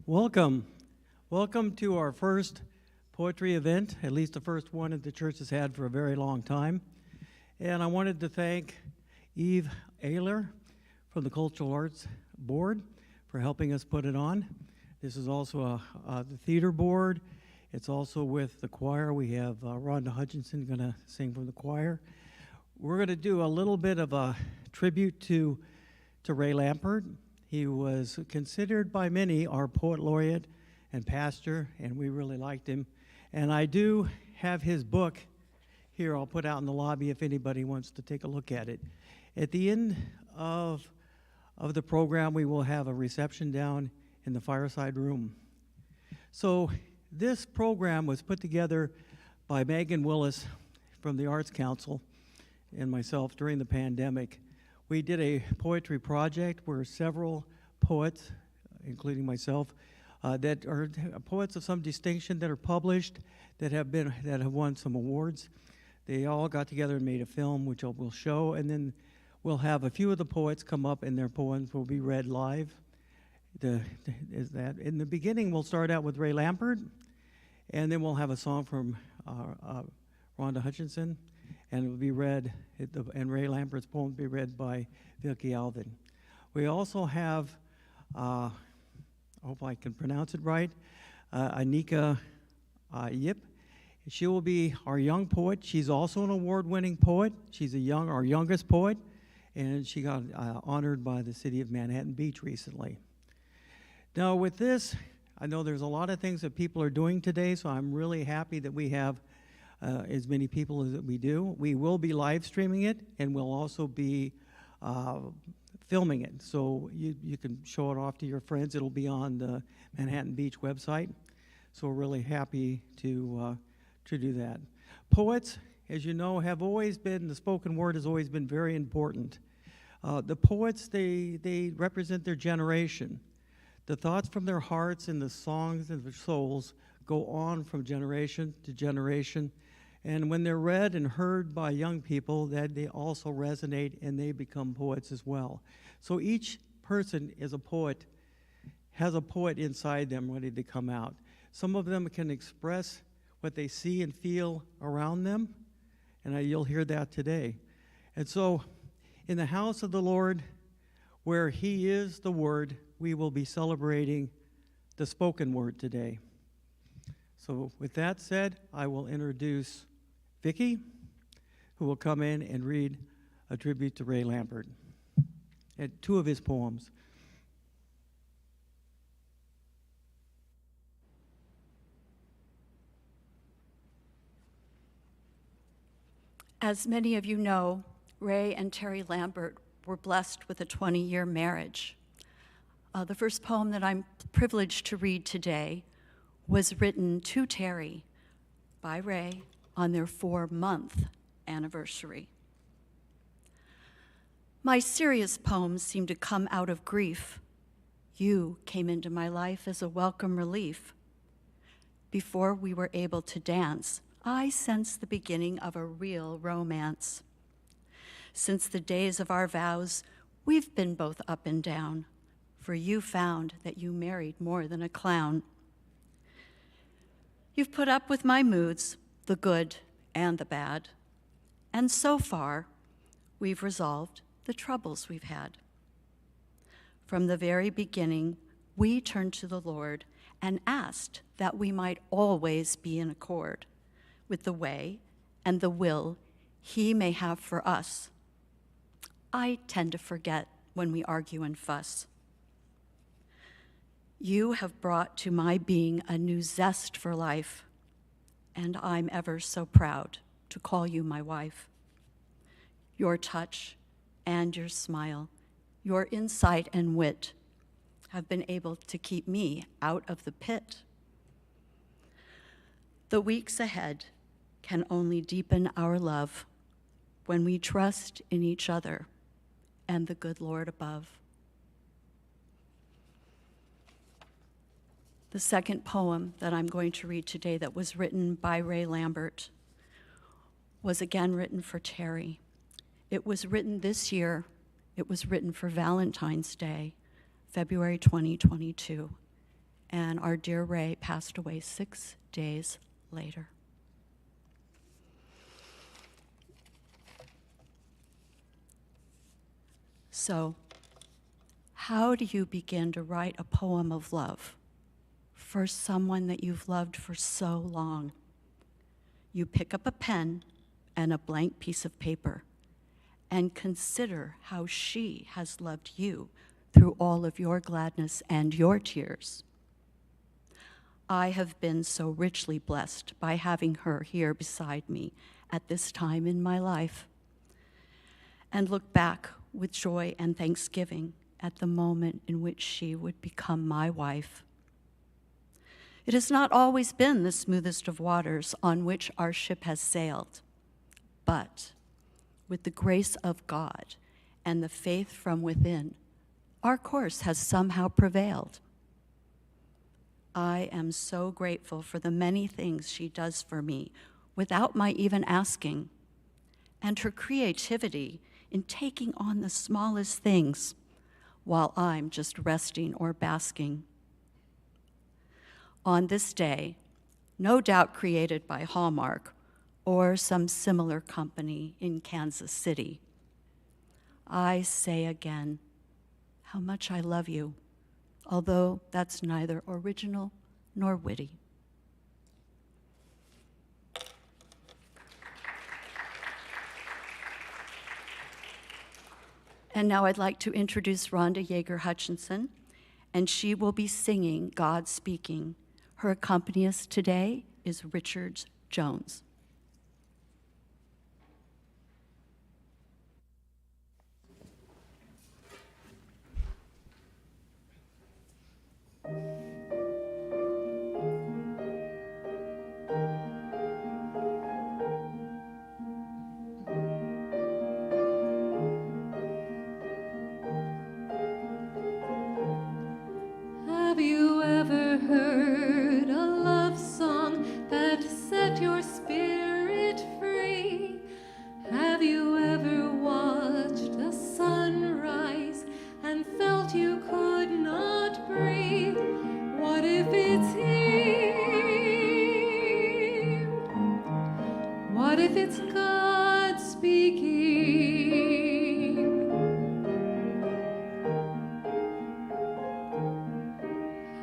Welcome. Welcome to our first poetry event, at least the first one that the church has had for a very long time. And I wanted to thank Eve Ayler from the Cultural Arts Board for helping us put it on. This is also the theater board. It's also with the choir. We have Rhonda Hutchinson going to sing from the choir. We're going to do a little bit of a tribute to Ray Lampert. He was considered by many our poet laureate and pastor, and we really liked him. And I do have his book here. I'll put out in the lobby if anybody wants to take a look at it. At the end of the program, we will have a reception down in the fireside room. So this program was put together by Megan Willis from the Arts Council and myself during the pandemic. We did a poetry project where several poets, including myself, that are poets of some distinction that are published, that have won some awards. They all got together and made a film, which we'll show, and then we'll have a few of the poets come up, and their poems will be read live. In the beginning, we'll start out with Ray Lampert, and then we'll have a song from Rhonda Hutchinson, and it will be read, and Ray Lampert's poem will be read by Vicky Alvin. We also have, I hope I can pronounce it right, Anika Yip. She will be our young poet. She's also an award-winning poet. She's our youngest poet, and she got honored by the city of Manhattan Beach recently. Now with this, I know there's a lot of things that people are doing today, so I'm really happy that we have as many people as we do. We will be live streaming it, and we'll also be filming it. So you can show it off to your friends. It'll be on the Manhattan Beach website. So we're really happy to do that. Poets, as you know, the spoken word has always been very important. The poets, they represent their generation. The thoughts from their hearts and the songs of their souls go on from generation to generation. And when they're read and heard by young people, that they also resonate and they become poets as well. So each person is a poet, has a poet inside them ready to come out. Some of them can express what they see and feel around them, and you'll hear that today. And so in the house of the Lord, where He is the Word, we will be celebrating the spoken word today. So with that said, I will introduce Vicky, who will come in and read a tribute to Ray Lampert and two of his poems. As many of you know, Ray and Terry Lampert were blessed with a 20-year marriage. The first poem that I'm privileged to read today was written to Terry by Ray on their 4-month anniversary. My serious poems seem to come out of grief. You came into my life as a welcome relief. Before we were able to dance, I sensed the beginning of a real romance. Since the days of our vows, we've been both up and down, for you found that you married more than a clown. You've put up with my moods, the good and the bad, and so far, we've resolved the troubles we've had. From the very beginning, we turned to the Lord and asked that we might always be in accord with the way and the will He may have for us. I tend to forget when we argue and fuss. You have brought to my being a new zest for life, and I'm ever so proud to call you my wife. Your touch and your smile, your insight and wit have been able to keep me out of the pit. The weeks ahead can only deepen our love when we trust in each other and the good Lord above. The second poem that I'm going to read today that was written by Ray Lampert was again written for Terry. It was written this year. It was written for Valentine's Day, February 2022, and our dear Ray passed away 6 days later. So, how do you begin to write a poem of love for someone that you've loved for so long? You pick up a pen and a blank piece of paper and consider how she has loved you through all of your gladness and your tears. I have been so richly blessed by having her here beside me at this time in my life, and look back with joy and thanksgiving at the moment in which she would become my wife. It has not always been the smoothest of waters on which our ship has sailed, but with the grace of God and the faith from within, our course has somehow prevailed. I am so grateful for the many things she does for me without my even asking, and her creativity in taking on the smallest things while I'm just resting or basking. On this day, no doubt created by Hallmark or some similar company in Kansas City, I say again how much I love you, although that's neither original nor witty. And now I'd like to introduce Rhonda Yeager Hutchinson, and she will be singing God Speaking. Her accompanist today is Richard Jones. Have you ever heard a love song that set your spirit free? Have you ever watched a sunrise and felt you could not breathe? What if it's here? What if it's God speaking?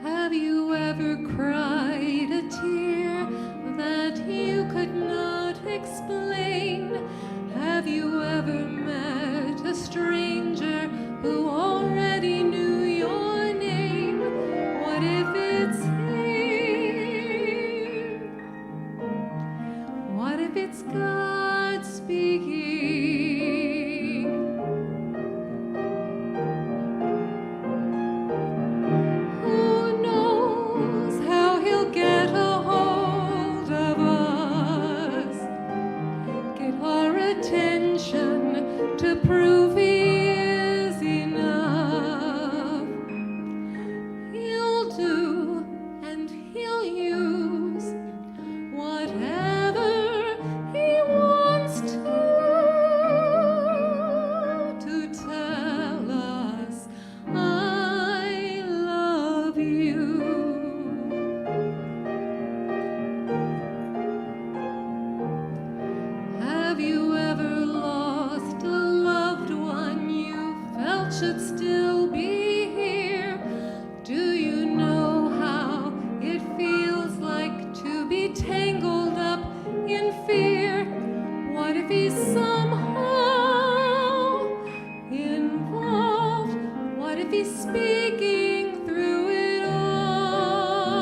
Have you ever cried a tear that you could not explain? Have you ever met a stranger who already knew your name? What if it's here? What if it's God speaking? Who knows how he'll get a hold of us, get our attention to prove he is enough. He'll do and he'll use whatever he wants to tell us, I love you. Have you ever lost a loved one you felt should still be here? Do you know how it feels like to be tangled up in fear? What if he's somehow involved? What if he's speaking through it all?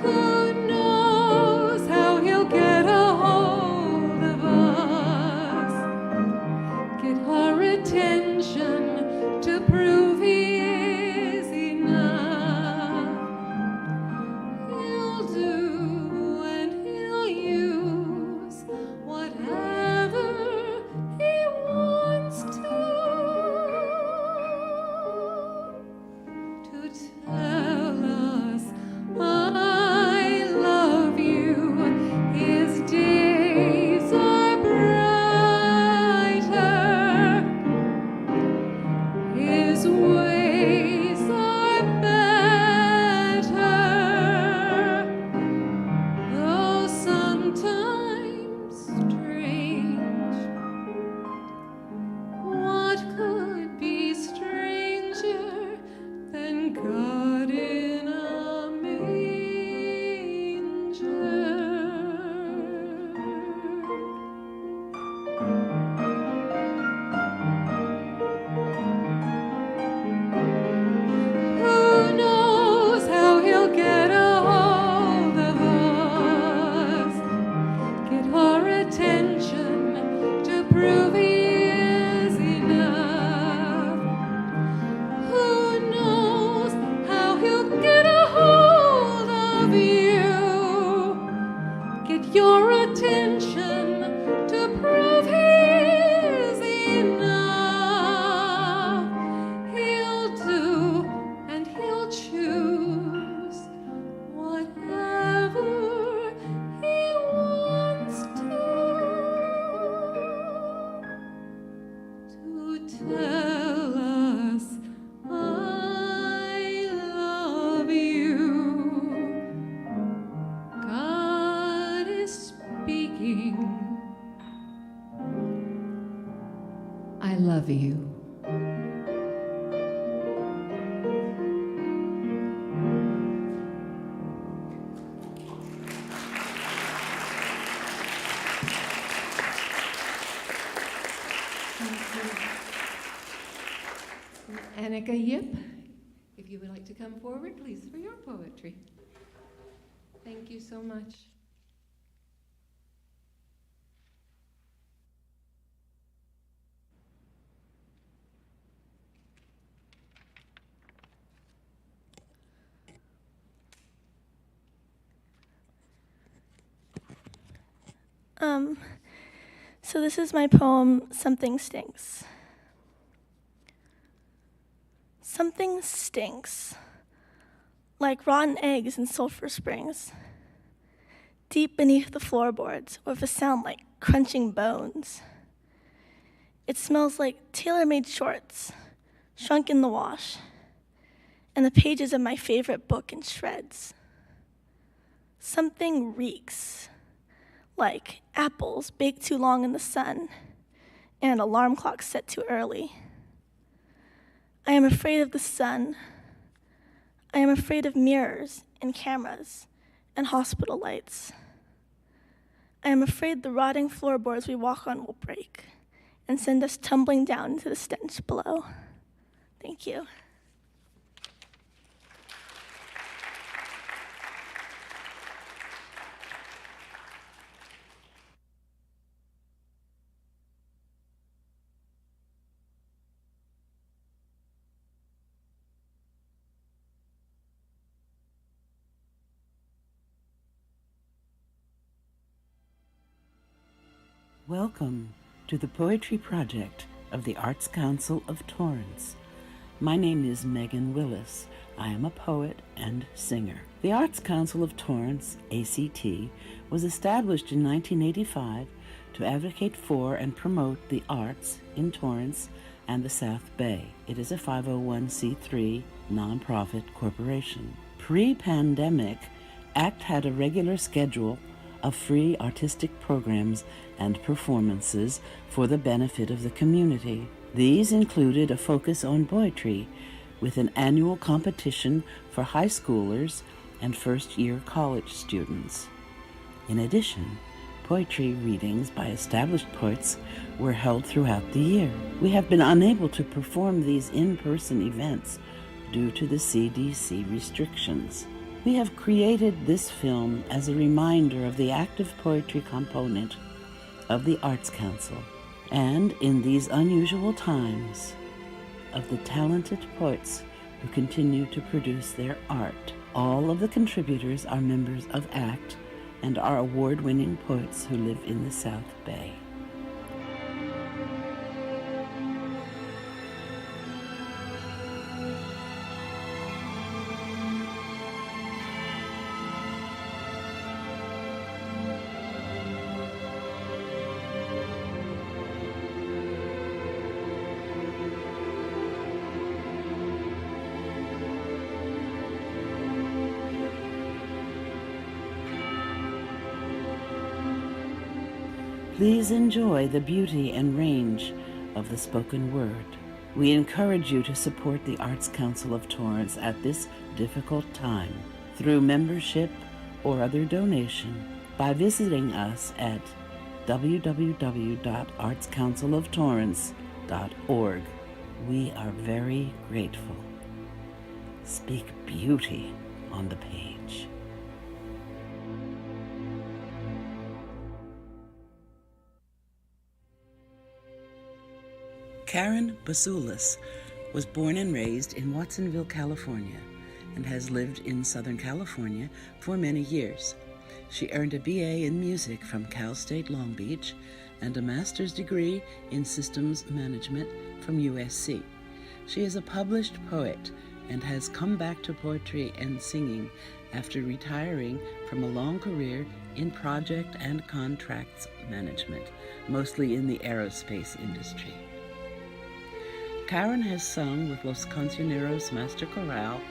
Who knows how he'll get a hold of us, get our attention to prove he is enough. He'll do and he'll use whatever prove he is enough. Who knows how he'll get a hold of you, get your attention to prove he's enough. He'll do and he'll choose whatever he wants to tell us I love you. God is speaking. I love you. Annika Yip, if you would like to come forward, please, for your poetry. Thank you so much. So this is my poem, Something Stinks. Something stinks, like rotten eggs in Sulphur Springs, deep beneath the floorboards with a sound like crunching bones. It smells like tailor-made shorts, shrunk in the wash, and the pages of my favorite book in shreds. Something reeks, like apples baked too long in the sun and an alarm clock set too early. I am afraid of the sun. I am afraid of mirrors and cameras and hospital lights. I am afraid the rotting floorboards we walk on will break and send us tumbling down into the stench below. Thank you. Welcome to the Poetry Project of the Arts Council of Torrance. My name is Megan Willis. I am a poet and singer. The Arts Council of Torrance, ACT, was established in 1985 to advocate for and promote the arts in Torrance and the South Bay. It is a 501c3 nonprofit corporation. Pre-pandemic, ACT had a regular schedule of free artistic programs and performances for the benefit of the community. These included a focus on poetry, with an annual competition for high schoolers and first-year college students. In addition, poetry readings by established poets were held throughout the year. We have been unable to perform these in-person events due to the CDC restrictions. We have created this film as a reminder of the active poetry component of the Arts Council, and in these unusual times, of the talented poets who continue to produce their art. All of the contributors are members of ACT and are award-winning poets who live in the South Bay. Please enjoy the beauty and range of the spoken word. We encourage you to support the Arts Council of Torrance at this difficult time through membership or other donation by visiting us at www.artscounciloftorrance.org. We are very grateful. Speak beauty on the page. Karen Basulis was born and raised in Watsonville, California, and has lived in Southern California for many years. She earned a BA in music from Cal State Long Beach and a master's degree in systems management from USC. She is a published poet and has come back to poetry and singing after retiring from a long career in project and contracts management, mostly in the aerospace industry. Karen has sung with Los Cancioneros Master Chorale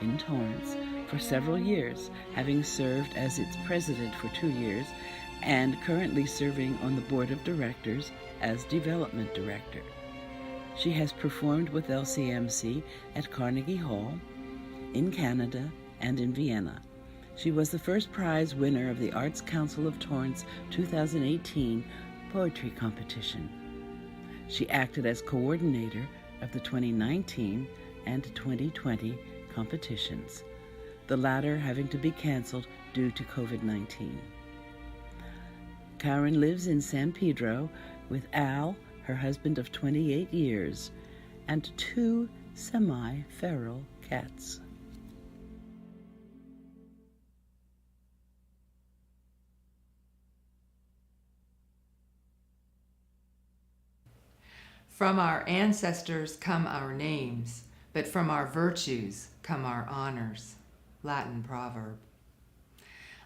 in Torrance for several years, having served as its president for 2 years and currently serving on the board of directors as development director. She has performed with LCMC at Carnegie Hall, in Canada, and in Vienna. She was the first prize winner of the Arts Council of Torrance 2018 poetry competition. She acted as coordinator of the 2019 and 2020 competitions, the latter having to be canceled due to COVID-19. Karen lives in San Pedro with Al, her husband of 28 years, and 2 semi-feral cats. From our ancestors come our names, but from our virtues come our honors. Latin proverb.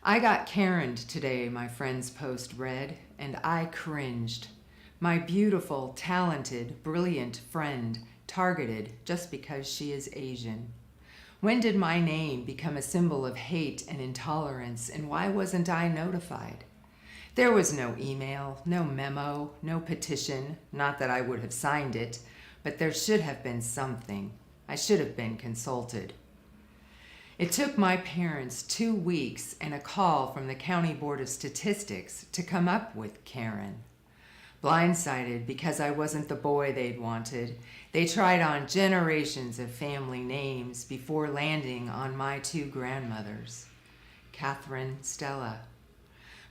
I got Karen'd today, my friend's post read, and I cringed. My beautiful, talented, brilliant friend targeted just because she is Asian. When did my name become a symbol of hate and intolerance, and why wasn't I notified? There was no email, no memo, no petition, not that I would have signed it, but there should have been something. I should have been consulted. It took my parents 2 weeks and a call from the County Board of Statistics to come up with Karen. Blindsided because I wasn't the boy they'd wanted, they tried on generations of family names before landing on my 2 grandmothers, Catherine, Stella.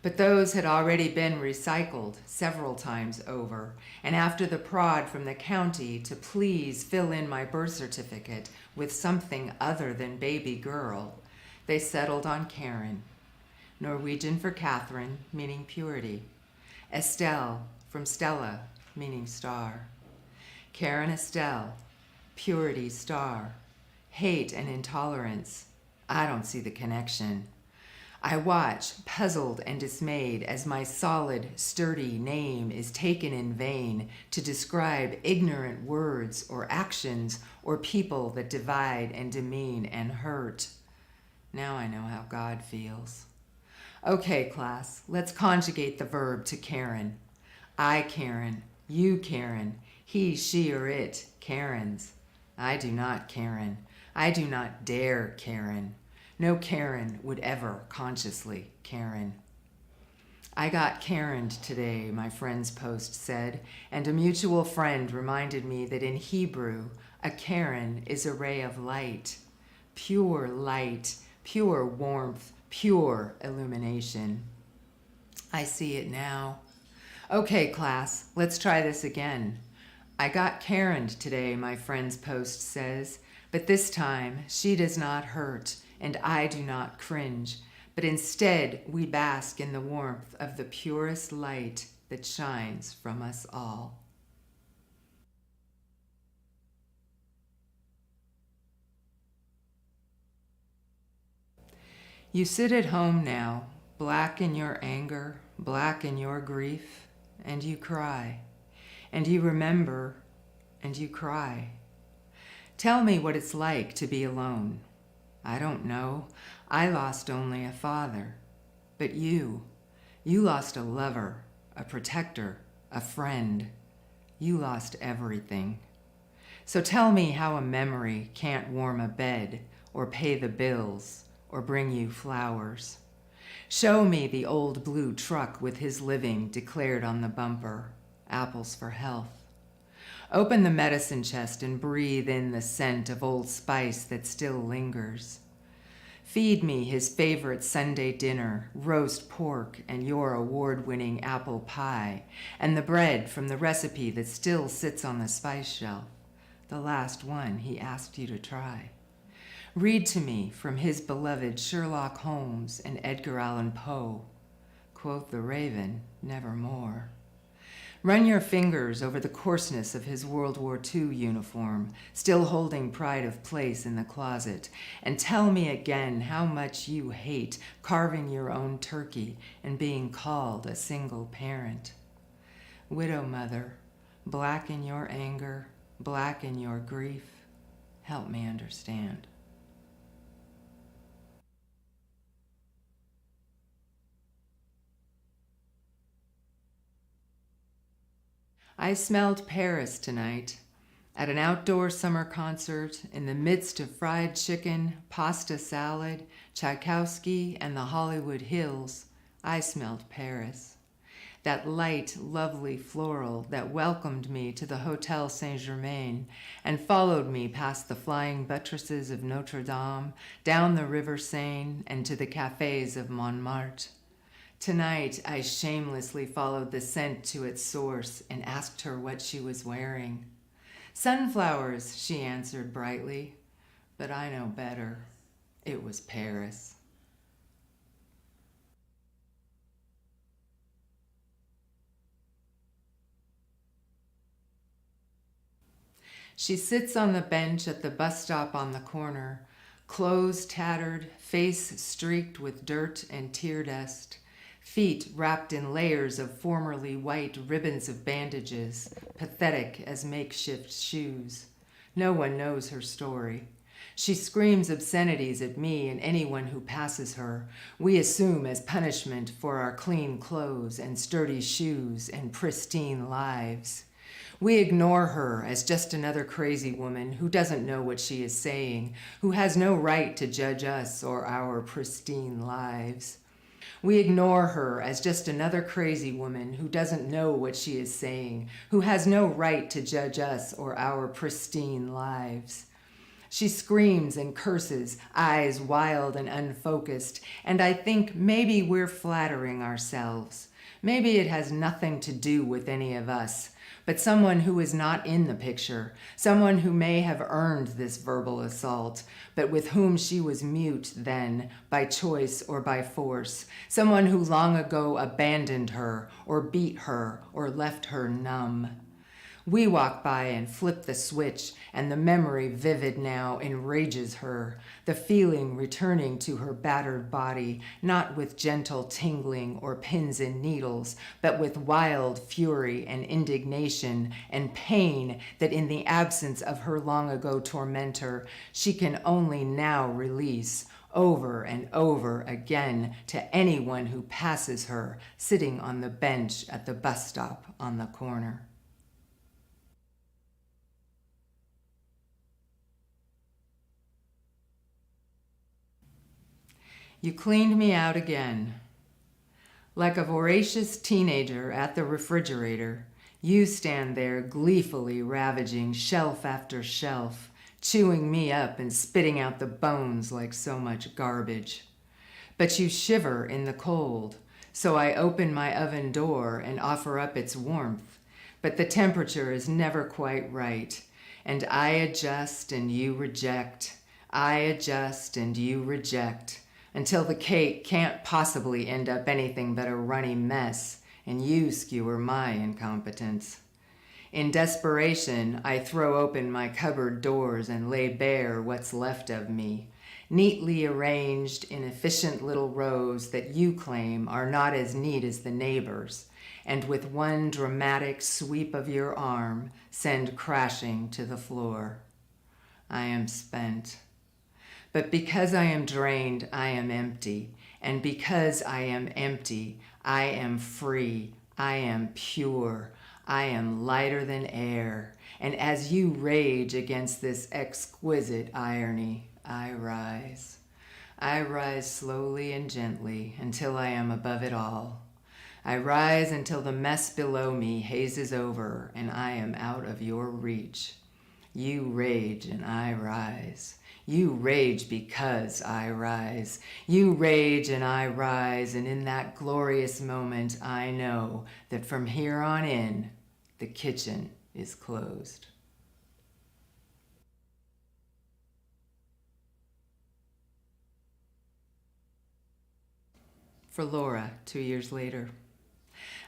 But those had already been recycled several times over, and after the prod from the county to please fill in my birth certificate with something other than baby girl, they settled on Karen, Norwegian for Catherine, meaning purity, Estelle from Stella, meaning star. Karen Estelle, purity star, hate and intolerance. I don't see the connection. I watch, puzzled and dismayed, as my solid, sturdy name is taken in vain to describe ignorant words or actions or people that divide and demean and hurt. Now I know how God feels. Okay, class, let's conjugate the verb to Karen. I, Karen, you, Karen, he, she, or it, Karens. I do not Karen. I do not dare Karen. No Karen would ever consciously Karen. I got Karen'd today, my friend's post said, and a mutual friend reminded me that in Hebrew, a Karen is a ray of light, pure warmth, pure illumination. I see it now. Okay, class, let's try this again. I got Karen'd today, my friend's post says, but this time she does not hurt, and I do not cringe, but instead we bask in the warmth of the purest light that shines from us all. You sit at home now, black in your anger, black in your grief, and you cry, and you remember, and you cry. Tell me what it's like to be alone. I don't know. I lost only a father. But you lost a lover, a protector, a friend. You lost everything. So tell me how a memory can't warm a bed or pay the bills or bring you flowers. Show me the old blue truck with his living declared on the bumper, apples for health. Open the medicine chest and breathe in the scent of old spice that still lingers. Feed me his favorite Sunday dinner, roast pork and your award-winning apple pie, and the bread from the recipe that still sits on the spice shelf, the last one he asked you to try. Read to me from his beloved Sherlock Holmes and Edgar Allan Poe. Quoth the raven, nevermore. Run your fingers over the coarseness of his World War II uniform, still holding pride of place in the closet, and tell me again how much you hate carving your own turkey and being called a single parent. Widow mother, black in your anger, black in your grief, help me understand. I smelled Paris tonight at an outdoor summer concert in the midst of fried chicken, pasta salad, Tchaikovsky, and the Hollywood Hills. I smelled Paris. That light, lovely floral that welcomed me to the Hotel Saint-Germain and followed me past the flying buttresses of Notre Dame, down the River Seine, and to the cafes of Montmartre. Tonight, I shamelessly followed the scent to its source and asked her what she was wearing. Sunflowers, she answered brightly, but I know better. It was Paris. She sits on the bench at the bus stop on the corner, clothes tattered, face streaked with dirt and tear dust. Feet wrapped in layers of formerly white ribbons of bandages, pathetic as makeshift shoes. No one knows her story. She screams obscenities at me and anyone who passes her, we assume as punishment for our clean clothes and sturdy shoes and pristine lives. We ignore her as just another crazy woman who doesn't know what she is saying, who has no right to judge us or our pristine lives. We ignore her as just another crazy woman who doesn't know what she is saying, who has no right to judge us or our pristine lives. She screams and curses, eyes wild and unfocused, and I think maybe we're flattering ourselves. Maybe it has nothing to do with any of us, but someone who is not in the picture, someone who may have earned this verbal assault, but with whom she was mute then, by choice or by force, someone who long ago abandoned her, or beat her, or left her numb. We walk by and flip the switch, and the memory, vivid now, enrages her, the feeling returning to her battered body, not with gentle tingling or pins and needles, but with wild fury and indignation and pain that in the absence of her long ago tormentor, she can only now release, over and over again to anyone who passes her, sitting on the bench at the bus stop on the corner. You cleaned me out again. Like a voracious teenager at the refrigerator, you stand there gleefully ravaging shelf after shelf, chewing me up and spitting out the bones like so much garbage. But you shiver in the cold, so I open my oven door and offer up its warmth, but the temperature is never quite right, and I adjust and you reject. I adjust and you reject, until the cake can't possibly end up anything but a runny mess, and you skewer my incompetence. In desperation, I throw open my cupboard doors and lay bare what's left of me, neatly arranged in efficient little rows that you claim are not as neat as the neighbors, and with one dramatic sweep of your arm, send crashing to the floor. I am spent. But because I am drained, I am empty. And because I am empty, I am free. I am pure. I am lighter than air. And as you rage against this exquisite irony, I rise. I rise slowly and gently until I am above it all. I rise until the mess below me hazes over and I am out of your reach. You rage and I rise. You rage because I rise. You rage and I rise, and in that glorious moment I know that from here on in, the kitchen is closed. For Laura, 2 years later.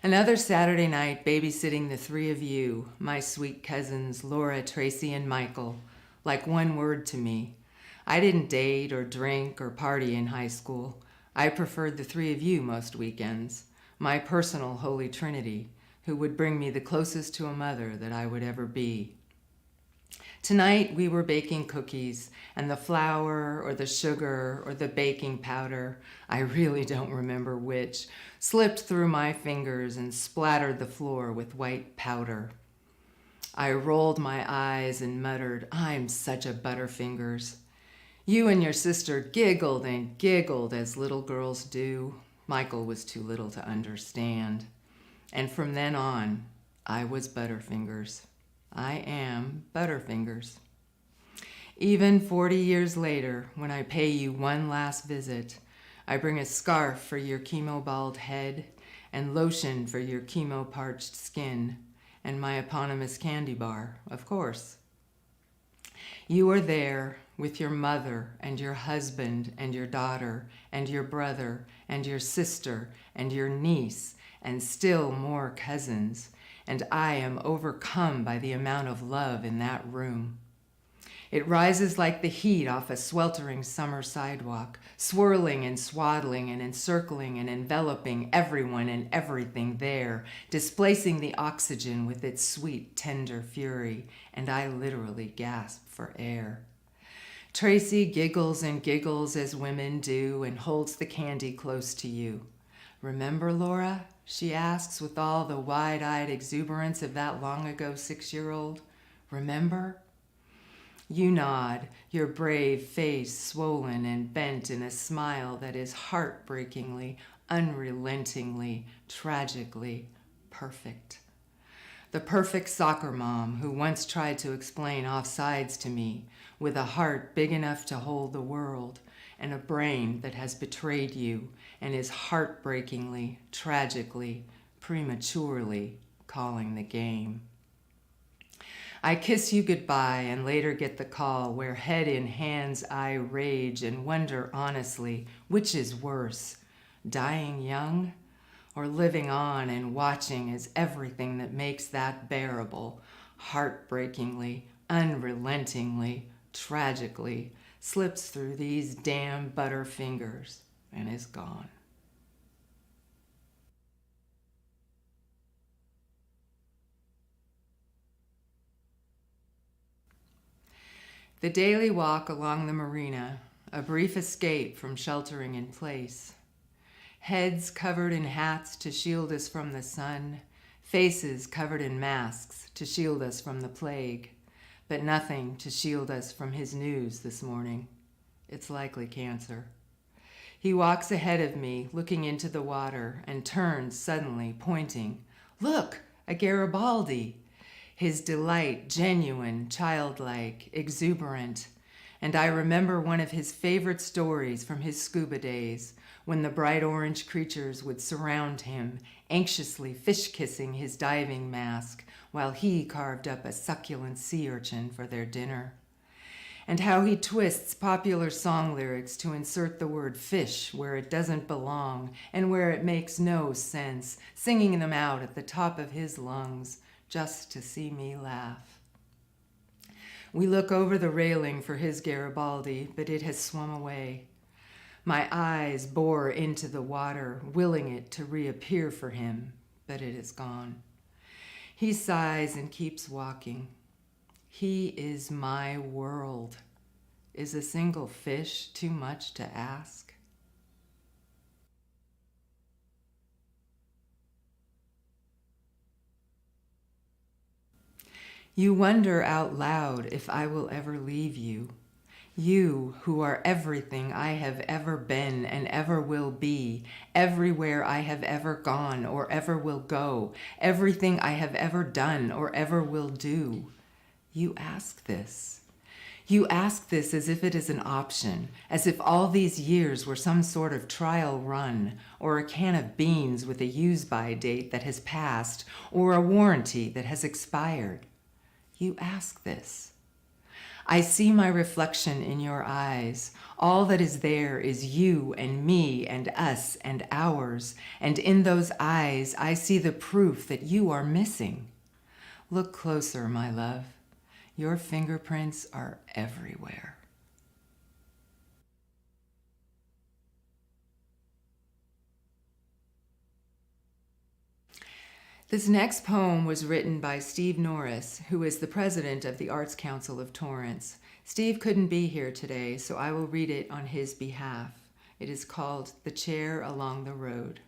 Another Saturday night babysitting the three of you, my sweet cousins, Laura, Tracy, and Michael, like one word to me. I didn't date or drink or party in high school. I preferred the three of you most weekends, my personal Holy Trinity, who would bring me the closest to a mother that I would ever be. Tonight we were baking cookies, and the flour or the sugar or the baking powder, I really don't remember which, slipped through my fingers and splattered the floor with white powder. I rolled my eyes and muttered, "I'm such a Butterfingers." You and your sister giggled and giggled as little girls do. Michael was too little to understand. And from then on, I was Butterfingers. I am Butterfingers. Even 40 years later, when I pay you one last visit, I bring a scarf for your chemo-bald head and lotion for your chemo-parched skin, and my eponymous candy bar, of course. You are there with your mother and your husband and your daughter and your brother and your sister and your niece and still more cousins, and I am overcome by the amount of love in that room. It rises like the heat off a sweltering summer sidewalk, swirling and swaddling and encircling and enveloping everyone and everything there, displacing the oxygen with its sweet, tender fury, and I literally gasp for air. Tracy giggles and giggles as women do and holds the candy close to you. "Remember, Laura?" she asks with all the wide-eyed exuberance of that long-ago 6-year-old. "Remember?" You nod, your brave face swollen and bent in a smile that is heartbreakingly, unrelentingly, tragically perfect. The perfect soccer mom who once tried to explain offsides to me, with a heart big enough to hold the world and a brain that has betrayed you and is heartbreakingly, tragically, prematurely calling the game. I kiss you goodbye and later get the call where head in hands I rage and wonder honestly, which is worse, dying young or living on and watching as everything that makes that bearable, heartbreakingly, unrelentingly, tragically, slips through these damn Butterfingers and is gone. The daily walk along the marina, a brief escape from sheltering in place. Heads covered in hats to shield us from the sun, faces covered in masks to shield us from the plague, but nothing to shield us from his news this morning. It's likely cancer. He walks ahead of me, looking into the water, and turns suddenly, pointing. "Look, a Garibaldi!" His delight genuine, childlike, exuberant. And I remember one of his favorite stories from his scuba days, when the bright orange creatures would surround him, anxiously fish-kissing his diving mask, while he carved up a succulent sea urchin for their dinner. And how he twists popular song lyrics to insert the word fish where it doesn't belong and where it makes no sense, singing them out at the top of his lungs, just to see me laugh. We look over the railing for his Garibaldi, but it has swum away. My eyes bore into the water, willing it to reappear for him, but it is gone. He sighs and keeps walking. He is my world. Is a single fish too much to ask? You wonder out loud if I will ever leave you. You who are everything I have ever been and ever will be, everywhere I have ever gone or ever will go, everything I have ever done or ever will do. You ask this. You ask this as if it is an option, as if all these years were some sort of trial run, or a can of beans with a use-by date that has passed, or a warranty that has expired. You ask this. I see my reflection in your eyes. All that is there is you and me and us and ours, and in those eyes I see the proof that you are missing. Look closer, my love. Your fingerprints are everywhere. This next poem was written by Steve Norris, who is the president of the Arts Council of Torrance. Steve couldn't be here today, so I will read it on his behalf. It is called The Chair Along the Road.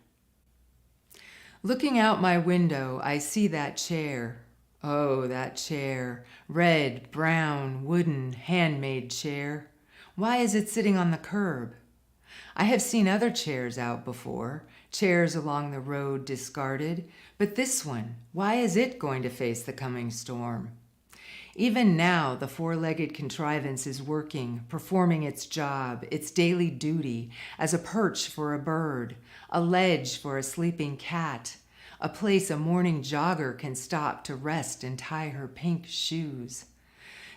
Looking out my window, I see that chair. Oh, that chair, red, brown, wooden, handmade chair. Why is it sitting on the curb? I have seen other chairs out before, chairs along the road discarded, but this one, why is it going to face the coming storm? Even now, the four-legged contrivance is working, performing its job, its daily duty, as a perch for a bird, a ledge for a sleeping cat, a place a morning jogger can stop to rest and tie her pink shoes.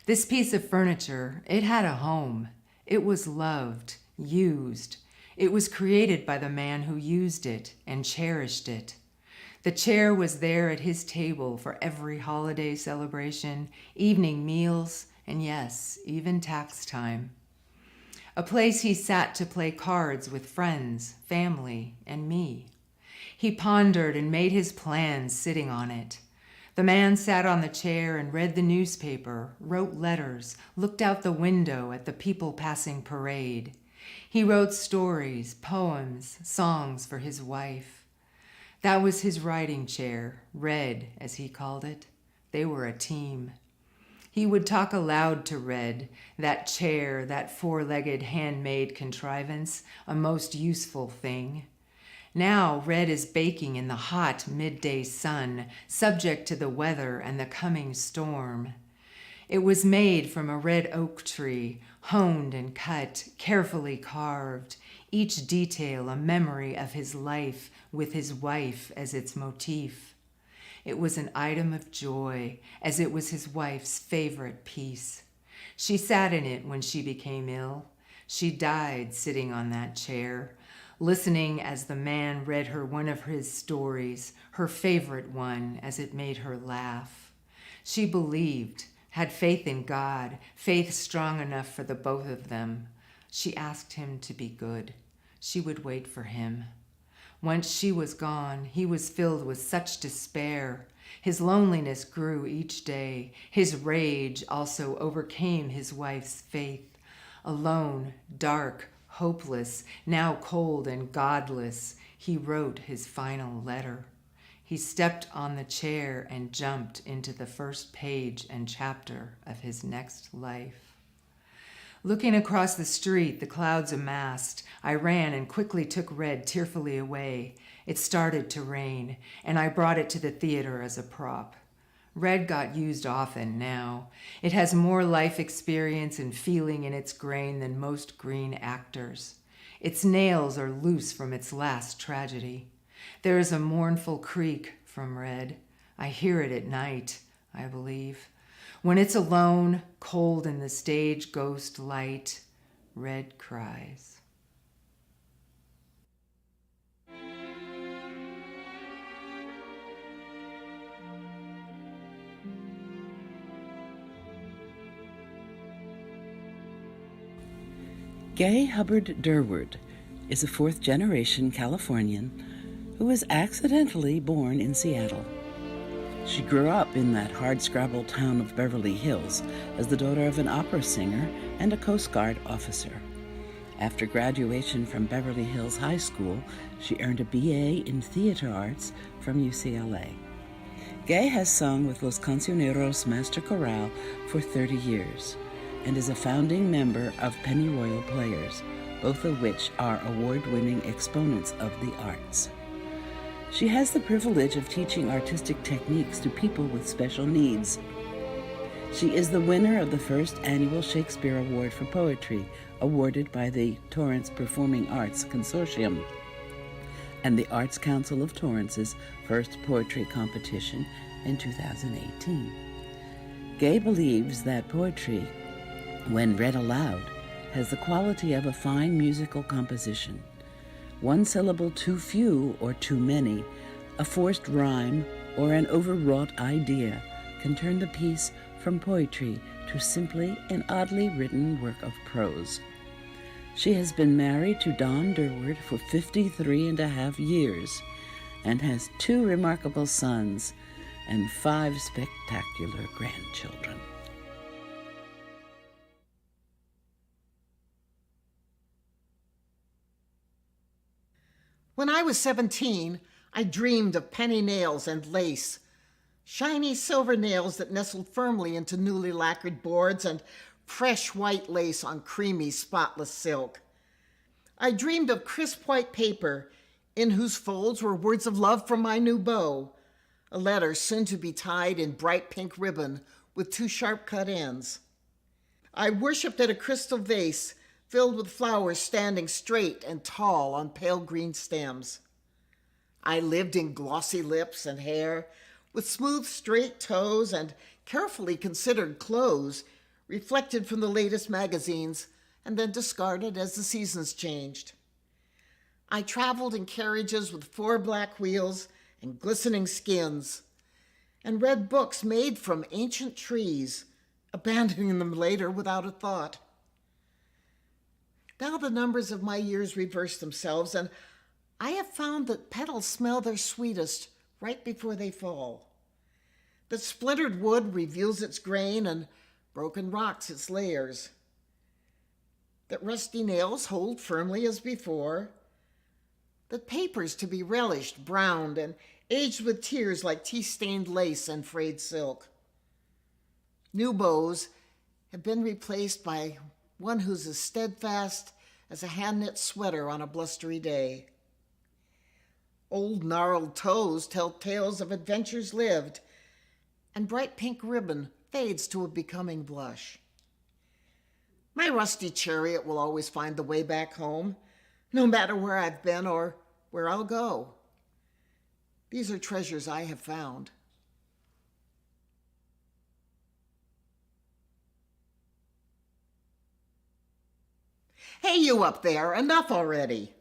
This piece of furniture, it had a home. It was loved, used. It was created by the man who used it and cherished it. The chair was there at his table for every holiday celebration, evening meals, and yes, even tax time. A place he sat to play cards with friends, family, and me. He pondered and made his plans sitting on it. The man sat on the chair and read the newspaper, wrote letters, looked out the window at the people passing parade. He wrote stories, poems, songs for his wife. That was his writing chair, Red, as he called it. They were a team. He would talk aloud to Red, that chair, that four-legged handmade contrivance, a most useful thing. Now Red is baking in the hot midday sun, subject to the weather and the coming storm. It was made from a red oak tree, honed and cut, carefully carved, each detail a memory of his life with his wife as its motif. It was an item of joy, as it was his wife's favorite piece. She sat in it when she became ill. She died sitting on that chair, listening as the man read her one of his stories, her favorite one, as it made her laugh. She believed, had faith in God, faith strong enough for the both of them. She asked him to be good. She would wait for him. Once she was gone, he was filled with such despair. His loneliness grew each day. His rage also overcame his wife's faith. Alone, dark, hopeless, now cold and godless, he wrote his final letter. He stepped on the chair and jumped into the first page and chapter of his next life. Looking across the street, the clouds amassed. I ran and quickly took Red tearfully away. It started to rain, and I brought it to the theater as a prop. Red got used often now. It has more life experience and feeling in its grain than most green actors. Its nails are loose from its last tragedy. There is a mournful creak from Red. I hear it at night, I believe. When it's alone, cold in the stage ghost light, Red cries. Gay Hubbard Durward is a fourth-generation Californian who was accidentally born in Seattle. She grew up in that hardscrabble town of Beverly Hills as the daughter of an opera singer and a Coast Guard officer. After graduation from Beverly Hills High School, she earned a BA in theater arts from UCLA. Gay has sung with Los Cancioneros Master Chorale for 30 years and is a founding member of Pennyroyal Players, both of which are award-winning exponents of the arts. She has the privilege of teaching artistic techniques to people with special needs. She is the winner of the first annual Shakespeare Award for Poetry, awarded by the Torrance Performing Arts Consortium and the Arts Council of Torrance's first poetry competition in 2018. Gay believes that poetry, when read aloud, has the quality of a fine musical composition. One syllable too few or too many, a forced rhyme, or an overwrought idea can turn the piece from poetry to simply an oddly written work of prose. She has been married to Don Durward for 53 and a half years and has 2 remarkable sons and 5 spectacular grandchildren. When I was 17, I dreamed of penny nails and lace, shiny silver nails that nestled firmly into newly lacquered boards and fresh white lace on creamy, spotless silk. I dreamed of crisp white paper in whose folds were words of love from my new beau, a letter soon to be tied in bright pink ribbon with 2 sharp-cut ends. I worshipped at a crystal vase filled with flowers standing straight and tall on pale green stems. I lived in glossy lips and hair, with smooth, straight toes and carefully considered clothes reflected from the latest magazines and then discarded as the seasons changed. I traveled in carriages with 4 black wheels and glistening skins, and read books made from ancient trees, abandoning them later without a thought. Now the numbers of my years reverse themselves, and I have found that petals smell their sweetest right before they fall, that splintered wood reveals its grain and broken rocks its layers, that rusty nails hold firmly as before, that papers to be relished browned and aged with tears like tea-stained lace and frayed silk. New bows have been replaced by one who's as steadfast as a hand-knit sweater on a blustery day. Old gnarled toes tell tales of adventures lived, and bright pink ribbon fades to a becoming blush. My rusty chariot will always find the way back home, no matter where I've been or where I'll go. These are treasures I have found. Hey, you up there, enough already.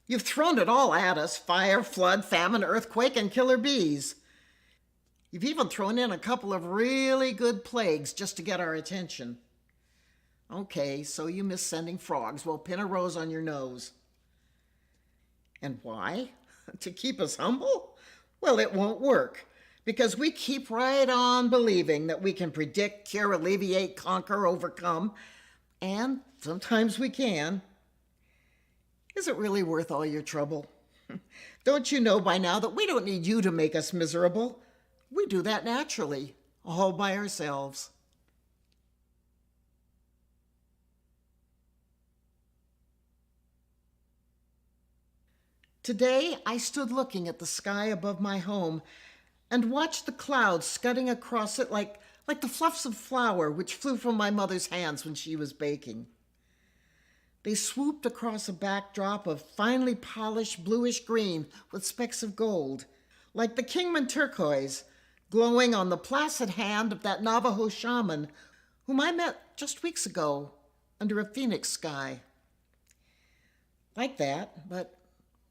You've thrown it all at us: fire, flood, famine, earthquake, and killer bees. You've even thrown in a couple of really good plagues just to get our attention. Okay, so you miss sending frogs. Well, pin a rose on your nose. And why? To keep us humble? Well, it won't work, because we keep right on believing that we can predict, cure, alleviate, conquer, overcome, and sometimes we can. Is it really worth all your trouble? Don't you know by now that we don't need you to make us miserable? We do that naturally, all by ourselves. Today, I stood looking at the sky above my home and watched the clouds scudding across it like the fluffs of flour which flew from my mother's hands when she was baking. They swooped across a backdrop of finely polished bluish green with specks of gold, like the Kingman turquoise glowing on the placid hand of that Navajo shaman whom I met just weeks ago under a phoenix sky. Like that, but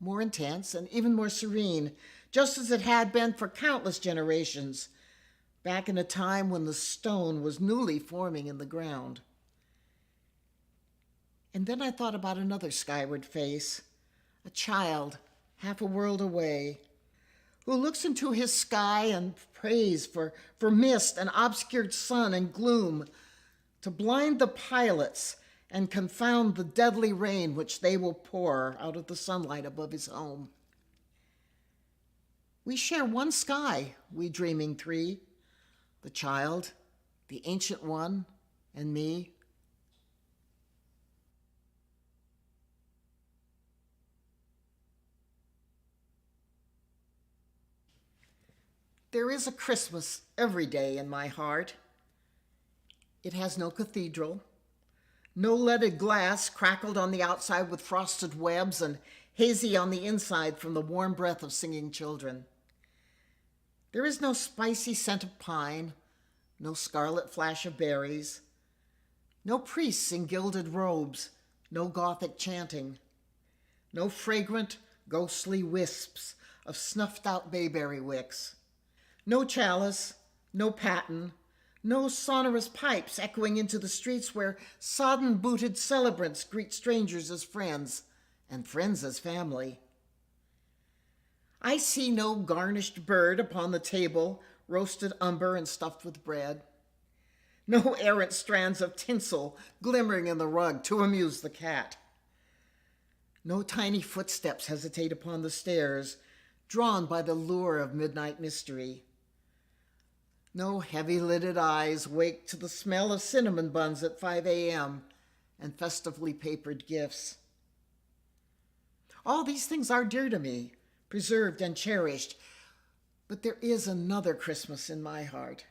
more intense and even more serene, just as it had been for countless generations, back in a time when the stone was newly forming in the ground. And then I thought about another skyward face, a child half a world away, who looks into his sky and prays for mist and obscured sun and gloom to blind the pilots and confound the deadly rain which they will pour out of the sunlight above his home. We share one sky, we dreaming 3, the child, the ancient one, and me. There is a Christmas every day in my heart. It has no cathedral, no leaded glass crackled on the outside with frosted webs and hazy on the inside from the warm breath of singing children. There is no spicy scent of pine, no scarlet flash of berries, no priests in gilded robes, no Gothic chanting, no fragrant, ghostly wisps of snuffed-out bayberry wicks, no chalice, no paten, no sonorous pipes echoing into the streets where sodden-booted celebrants greet strangers as friends and friends as family. I see no garnished bird upon the table, roasted umber and stuffed with bread. No errant strands of tinsel glimmering in the rug to amuse the cat. No tiny footsteps hesitate upon the stairs, drawn by the lure of midnight mystery. No heavy-lidded eyes wake to the smell of cinnamon buns at 5 a.m. and festively papered gifts. All these things are dear to me, preserved and cherished, but there is another Christmas in my heart.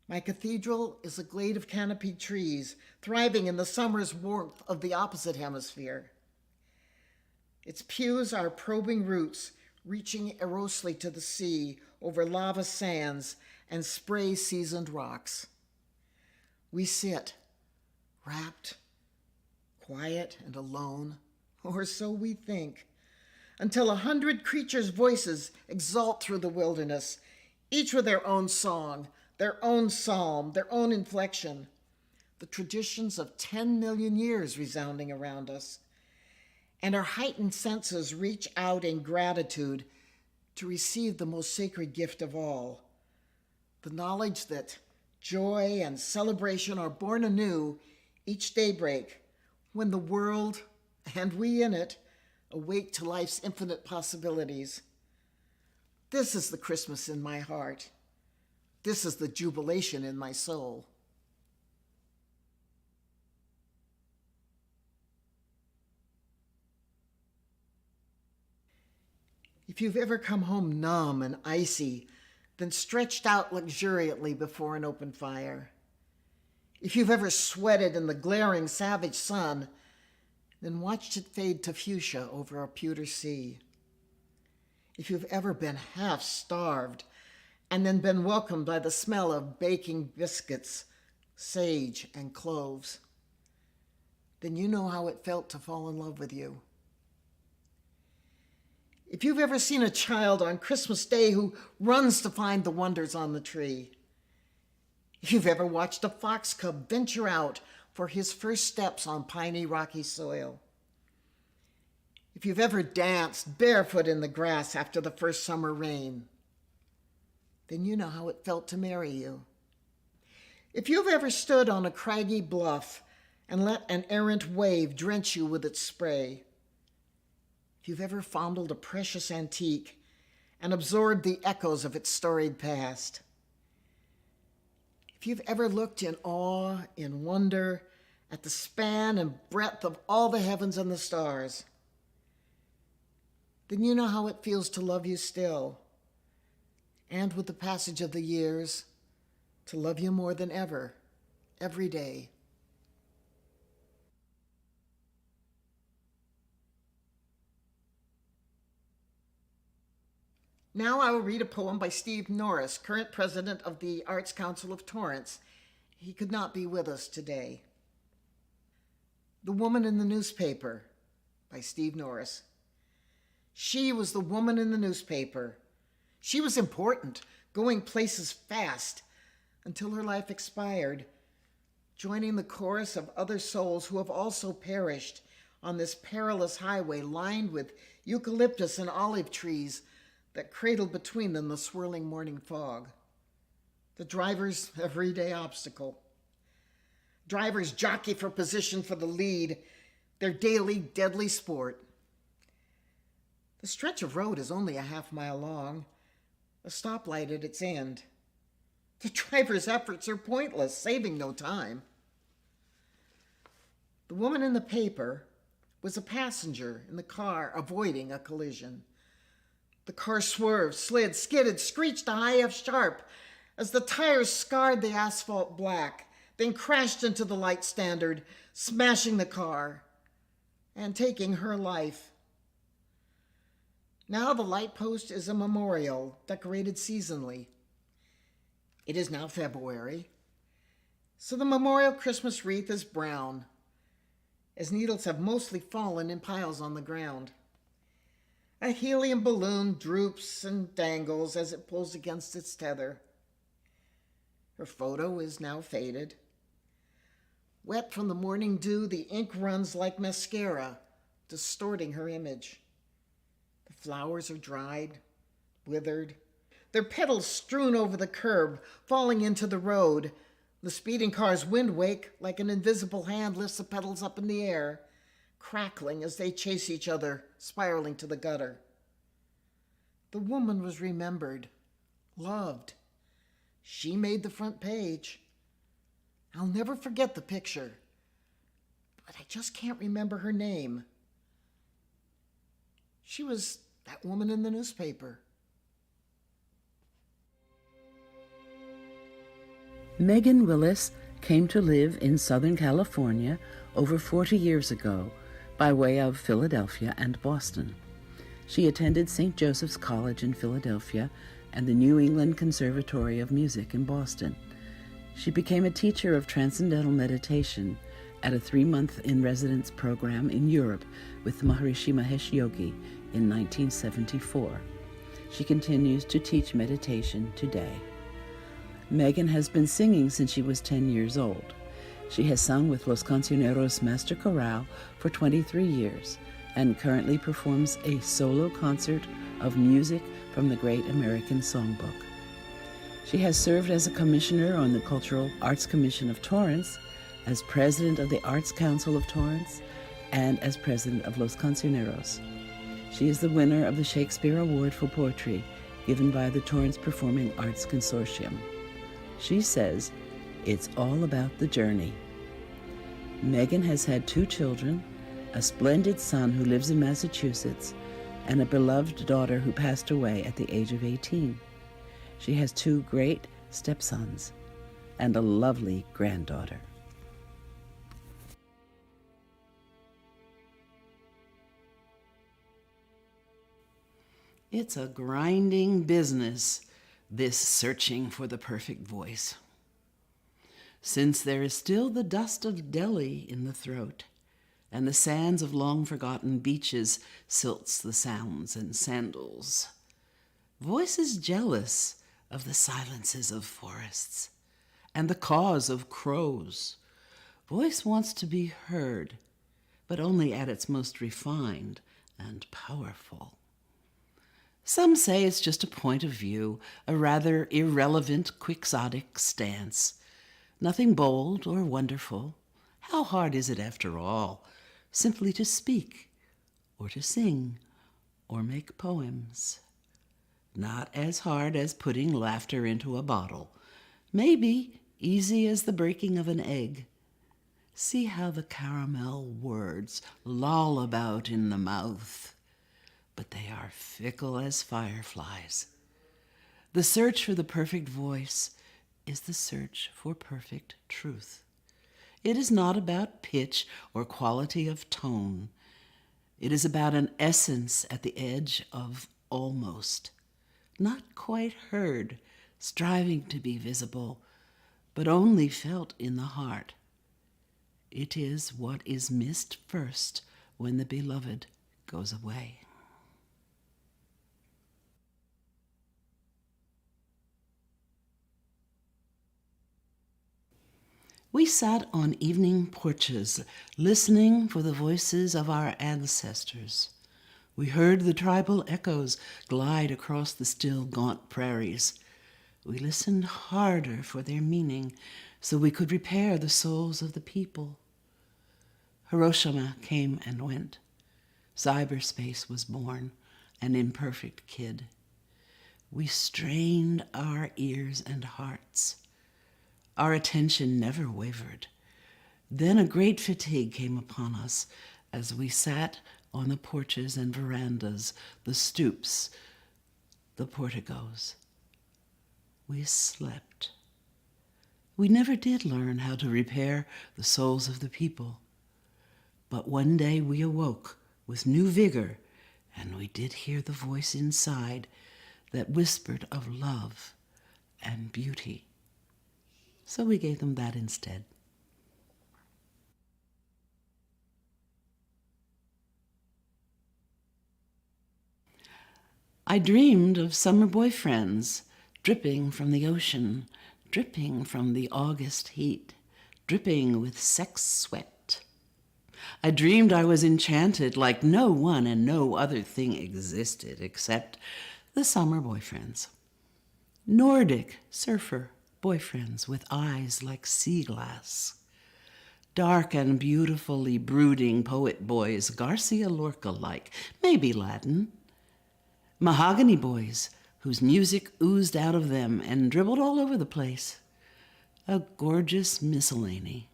My cathedral is a glade of canopied trees, thriving in the summer's warmth of the opposite hemisphere. Its pews are probing roots, reaching erosely to the sea over lava sands and spray-seasoned rocks. We sit, wrapped, quiet and alone, or so we think, until 100 creatures' voices exult through the wilderness, each with their own song, their own psalm, their own inflection, the traditions of 10 million years resounding around us. And our heightened senses reach out in gratitude to receive the most sacred gift of all, the knowledge that joy and celebration are born anew each daybreak when the world, and we in it, awake to life's infinite possibilities. This is the Christmas in my heart. This is the jubilation in my soul. If you've ever come home numb and icy, then stretched out luxuriantly before an open fire. If you've ever sweated in the glaring, savage sun, then watched it fade to fuchsia over a pewter sea. If you've ever been half starved and then been welcomed by the smell of baking biscuits, sage, and cloves, then you know how it felt to fall in love with you. If you've ever seen a child on Christmas Day who runs to find the wonders on the tree, if you've ever watched a fox cub venture out for his first steps on piney, rocky soil, if you've ever danced barefoot in the grass after the first summer rain, then you know how it felt to marry you. If you've ever stood on a craggy bluff and let an errant wave drench you with its spray, if you've ever fondled a precious antique and absorbed the echoes of its storied past, if you've ever looked in awe, in wonder, at the span and breadth of all the heavens and the stars, then you know how it feels to love you still, and with the passage of the years, to love you more than ever, every day. Now I will read a poem by Steve Norris, current president of the Arts Council of Torrance. He could not be with us today. The Woman in the Newspaper by Steve Norris. She was the woman in the newspaper. She was important, going places fast, until her life expired, joining the chorus of other souls who have also perished on this perilous highway lined with eucalyptus and olive trees that cradled between them the swirling morning fog. The driver's everyday obstacle. Drivers jockey for position for the lead, their daily deadly sport. The stretch of road is only a half-mile long, a stoplight at its end. The driver's efforts are pointless, saving no time. The woman in the paper was a passenger in the car avoiding a collision. The car swerved, slid, skidded, screeched a high F sharp, as the tires scarred the asphalt black, then crashed into the light standard, smashing the car and taking her life. Now the light post is a memorial decorated seasonally. It is now February, so the memorial Christmas wreath is brown, as needles have mostly fallen in piles on the ground. A helium balloon droops and dangles as it pulls against its tether. Her photo is now faded. Wet from the morning dew, the ink runs like mascara, distorting her image. The flowers are dried, withered, their petals strewn over the curb, falling into the road. The speeding car's wind wake, like an invisible hand, lifts the petals up in the air, crackling as they chase each other, spiraling to the gutter. The woman was remembered, loved. She made the front page. I'll never forget the picture, but I just can't remember her name. She was that woman in the newspaper. Megan Willis came to live in Southern California over 40 years ago by way of Philadelphia and Boston. She attended St. Joseph's College in Philadelphia and the New England Conservatory of Music in Boston. She became a teacher of transcendental meditation at a 3-month in-residence program in Europe with Maharishi Mahesh Yogi in 1974. She continues to teach meditation today. Megan has been singing since she was 10 years old. She has sung with Los Cancioneros Master Chorale for 23 years and currently performs a solo concert of music from the Great American Songbook. She has served as a commissioner on the Cultural Arts Commission of Torrance, as president of the Arts Council of Torrance, and as president of Los Cancioneros. She is the winner of the Shakespeare Award for Poetry given by the Torrance Performing Arts Consortium. She says, it's all about the journey. Megan has had 2 children, a splendid son who lives in Massachusetts, and a beloved daughter who passed away at the age of 18. She has 2 great stepsons and a lovely granddaughter. It's a grinding business, this searching for the perfect voice. Since there is still the dust of Delhi in the throat, and the sands of long-forgotten beaches silts the sounds and sandals. Voice is jealous of the silences of forests and the caws of crows. Voice wants to be heard, but only at its most refined and powerful. Some say it's just a point of view, a rather irrelevant, quixotic stance. Nothing bold or wonderful. How hard is it, after all, simply to speak, or to sing, or make poems? Not as hard as putting laughter into a bottle. Maybe easy as the breaking of an egg. See how the caramel words loll about in the mouth. But they are fickle as fireflies. The search for the perfect voice is the search for perfect truth. It is not about pitch or quality of tone. It is about an essence at the edge of almost, not quite heard, striving to be visible, but only felt in the heart. It is what is missed first when the beloved goes away. We sat on evening porches, listening for the voices of our ancestors. We heard the tribal echoes glide across the still, gaunt prairies. We listened harder for their meaning, so we could repair the souls of the people. Hiroshima came and went. Cyberspace was born, an imperfect kid. We strained our ears and hearts. Our attention never wavered. Then a great fatigue came upon us as we sat on the porches and verandas, the stoops, the porticos. we slept. We never did learn how to repair the souls of the people. But one day we awoke with new vigor, and we did hear the voice inside that whispered of love and beauty. So we gave them that instead. I dreamed of summer boyfriends, dripping from the ocean, dripping from the August heat, dripping with sex sweat. I dreamed I was enchanted like no one and no other thing existed except the summer boyfriends. Nordic surfer boyfriends with eyes like sea glass. Dark and beautifully brooding poet boys, Garcia Lorca-like, maybe Latin. Mahogany boys whose music oozed out of them and dribbled all over the place. A gorgeous miscellany.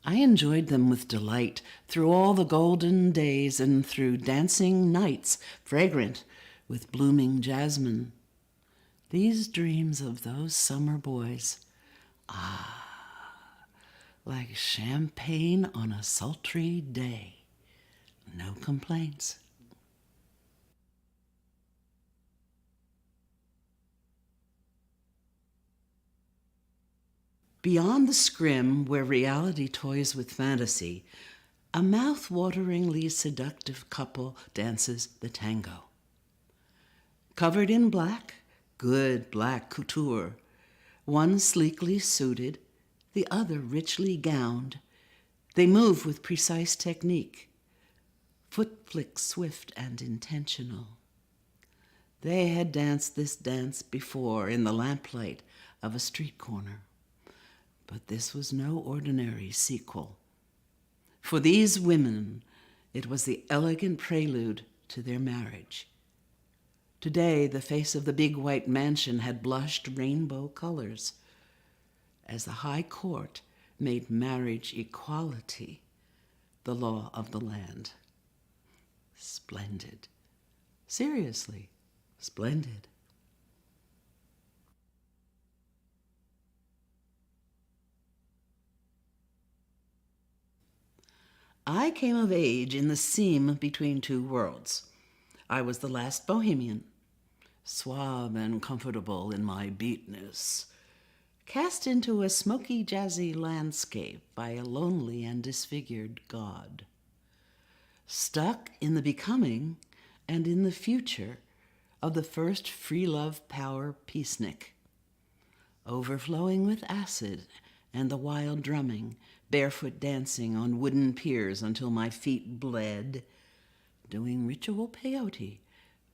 I enjoyed them with delight through all the golden days and through dancing nights, fragrant with blooming jasmine. These dreams of those summer boys, like champagne on a sultry day. No complaints. Beyond the scrim where reality toys with fantasy, a mouth-wateringly seductive couple dances the tango. Covered in black, good black couture, one sleekly suited, the other richly gowned, they move with precise technique, foot flicks swift and intentional. They had danced this dance before in the lamplight of a street corner. But this was no ordinary sequel. For these women, it was the elegant prelude to their marriage. Today, the face of the big white mansion had blushed rainbow colors as the High Court made marriage equality the law of the land. Splendid. Seriously, splendid. I came of age in the seam between two worlds. I was the last bohemian, suave and comfortable in my beatness, cast into a smoky, jazzy landscape by a lonely and disfigured God. Stuck in the becoming and in the future of the first free love power peacenik, overflowing with acid and the wild drumming, barefoot dancing on wooden piers until my feet bled, doing ritual peyote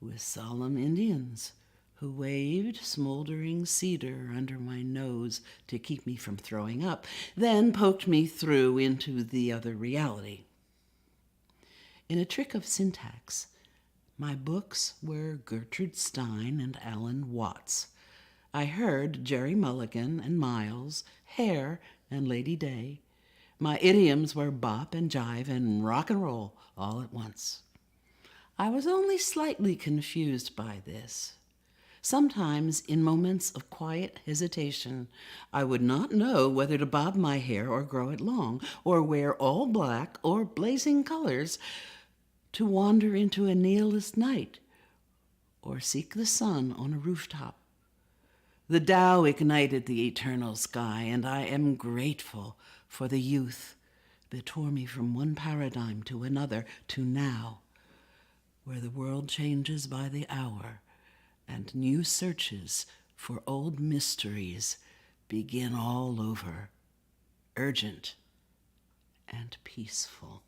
with solemn Indians who waved smoldering cedar under my nose to keep me from throwing up, then poked me through into the other reality. In a trick of syntax, my books were Gertrude Stein and Alan Watts. I heard Jerry Mulligan and Miles, Hare and Lady Day. My idioms were bop and jive and rock and roll all at once. I was only slightly confused by this. Sometimes, in moments of quiet hesitation, I would not know whether to bob my hair or grow it long, or wear all black or blazing colors, to wander into a nihilist night, or seek the sun on a rooftop. The Tao ignited the eternal sky, and I am grateful for the youth that tore me from one paradigm to another to now, where the world changes by the hour and new searches for old mysteries begin all over, urgent and peaceful.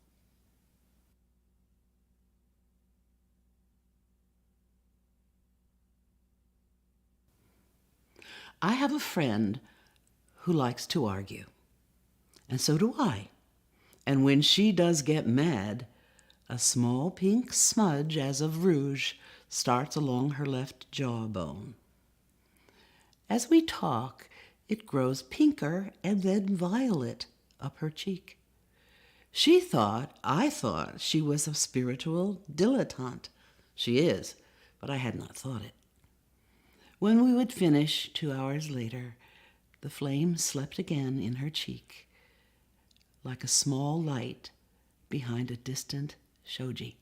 I have a friend who likes to argue, and so do I. And when she does get mad, a small pink smudge as of rouge starts along her left jawbone. As we talk, it grows pinker and then violet up her cheek. I thought she was a spiritual dilettante. She is, but I had not thought it. When we would finish 2 hours later, the flame slept again in her cheek, like a small light behind a distant shoji.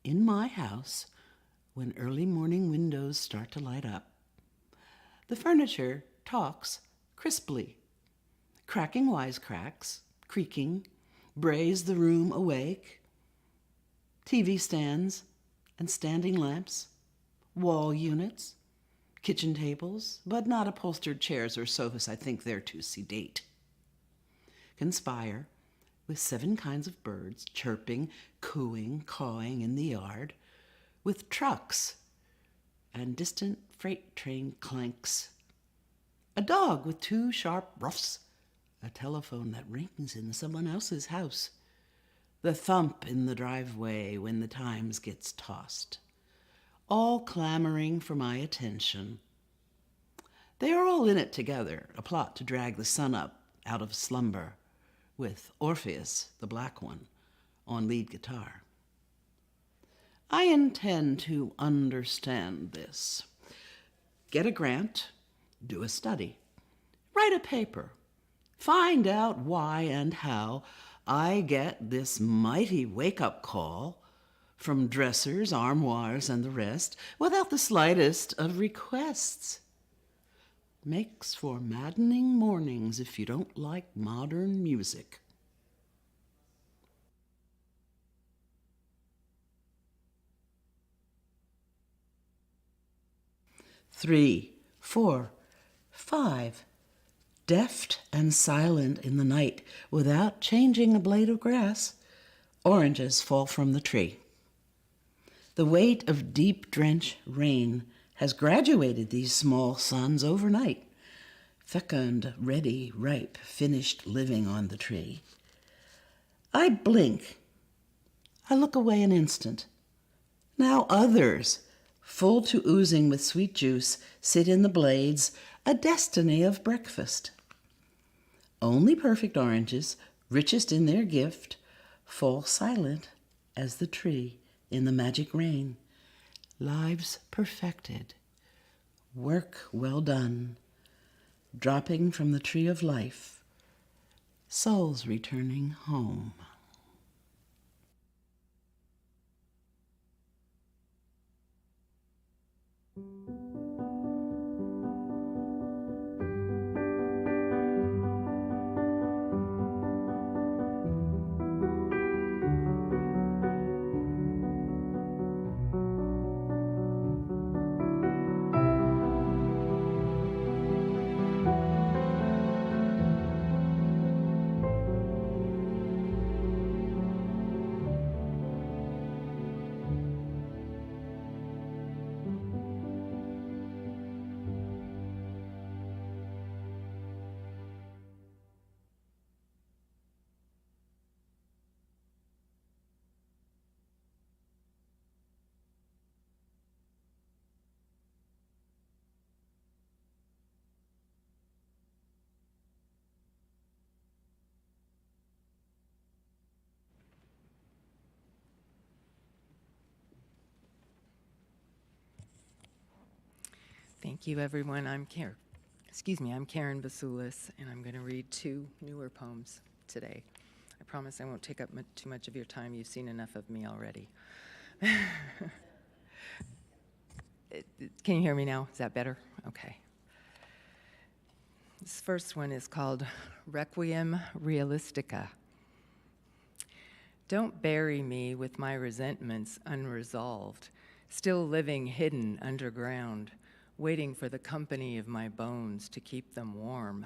In my house, when early morning windows start to light up, the furniture talks crisply, cracking wisecracks, creaking, brays the room awake. TV stands and standing lamps, wall units, kitchen tables, but not upholstered chairs or sofas. I think they're too sedate. Conspire with 7 kinds of birds chirping, cooing, cawing in the yard, with trucks and distant freight train clanks, a dog with 2 sharp ruffs, a telephone that rings in someone else's house, the thump in the driveway when the Times gets tossed, all clamoring for my attention. They are all in it together, a plot to drag the sun up out of slumber, with Orpheus, the black one, on lead guitar. I intend to understand this. Get a grant, do a study, write a paper, find out why and how I get this mighty wake-up call from dressers, armoires, and the rest, without the slightest of requests. Makes for maddening mornings if you don't like modern music. Three, 4, 5. Deft and silent in the night, without changing a blade of grass, oranges fall from the tree. The weight of deep drench rain has graduated these small suns overnight, fecund, ready, ripe, finished living on the tree. I blink. I look away an instant. Now others, full to oozing with sweet juice, sit in the blades, a destiny of breakfast. Only perfect oranges, richest in their gift, fall silent as the tree in the magic rain. Lives perfected, work well done, dropping from the tree of life, souls returning home. Thank you, everyone. I'm Karen Basoulis, and I'm going to read 2 newer poems today. I promise I won't take up too much of your time. You've seen enough of me already. Can you hear me now? Is that better? Okay. This first one is called Requiem Realistica. Don't bury me with my resentments unresolved, still living hidden underground, waiting for the company of my bones to keep them warm.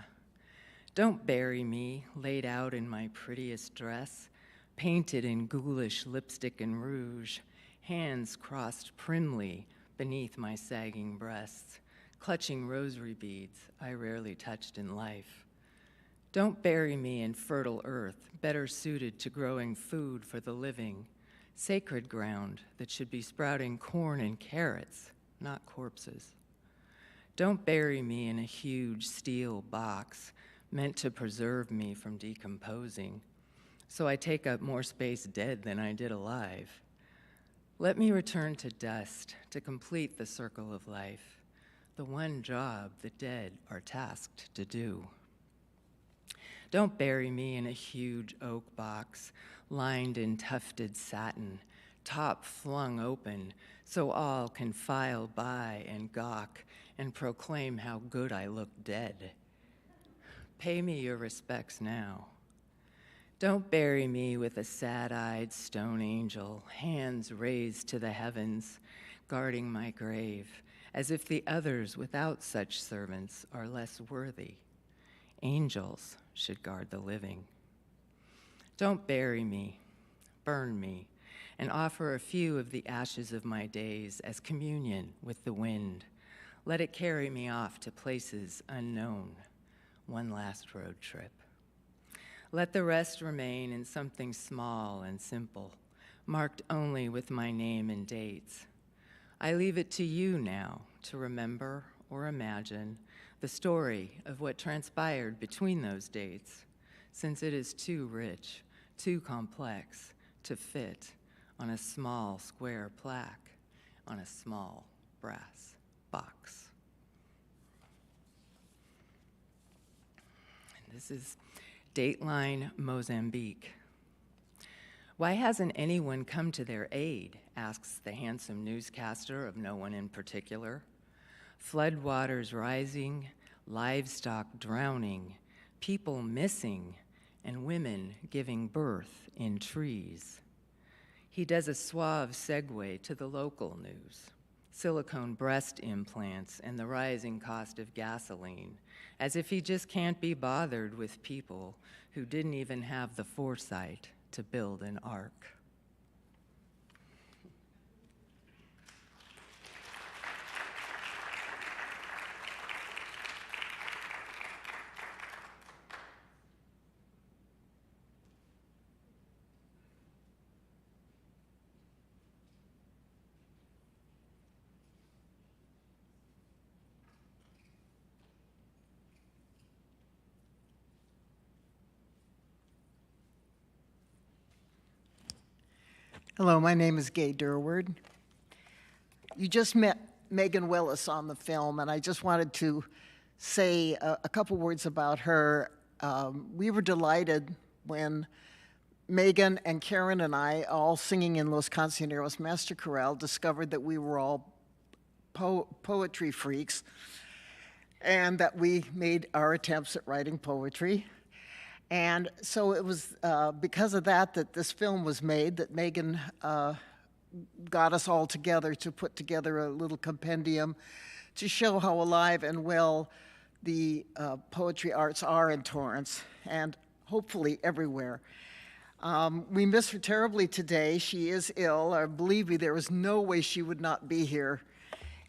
Don't bury me laid out in my prettiest dress, painted in ghoulish lipstick and rouge, hands crossed primly beneath my sagging breasts, clutching rosary beads I rarely touched in life. Don't bury me in fertile earth, better suited to growing food for the living, sacred ground that should be sprouting corn and carrots, not corpses. Don't bury me in a huge steel box meant to preserve me from decomposing, so I take up more space dead than I did alive. Let me return to dust to complete the circle of life, the one job the dead are tasked to do. Don't bury me in a huge oak box, lined in tufted satin, top flung open, so all can file by and gawk and proclaim how good I look dead. Pay me your respects now. Don't bury me with a sad-eyed stone angel, hands raised to the heavens, guarding my grave, as if the others without such servants are less worthy. Angels should guard the living. Don't bury me, burn me, and offer a few of the ashes of my days as communion with the wind. Let it carry me off to places unknown, one last road trip. Let the rest remain in something small and simple, marked only with my name and dates. I leave it to you now to remember or imagine the story of what transpired between those dates, since it is too rich, too complex to fit on a small square plaque on a small brass box. And this is Dateline Mozambique. Why hasn't anyone come to their aid, asks the handsome newscaster of no one in particular. Floodwaters rising, livestock drowning, people missing, and women giving birth in trees. He does a suave segue to the local news, silicone breast implants and the rising cost of gasoline, as if he just can't be bothered with people who didn't even have the foresight to build an ark. Hello, my name is Gay Durward. You just met Megan Willis on the film, and I just wanted to say a couple words about her. We were delighted when Megan and Karen and I, all singing in Los Cancioneros Master Chorale, discovered that we were all poetry freaks and that we made our attempts at writing poetry. And so it was because of that that this film was made, that Megan got us all together to put together a little compendium to show how alive and well the poetry arts are in Torrance, and hopefully everywhere. We miss her terribly today. She is ill. Believe me, there was no way she would not be here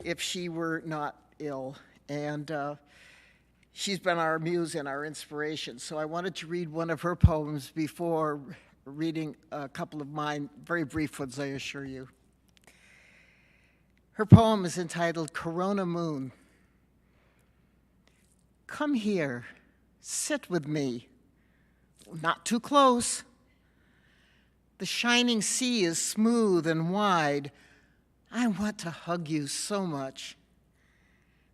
if she were not ill. And she's been our muse and our inspiration. So I wanted to read one of her poems before reading a couple of mine, very brief ones, I assure you. Her poem is entitled Corona Moon. Come here, sit with me, not too close. The shining sea is smooth and wide. I want to hug you so much.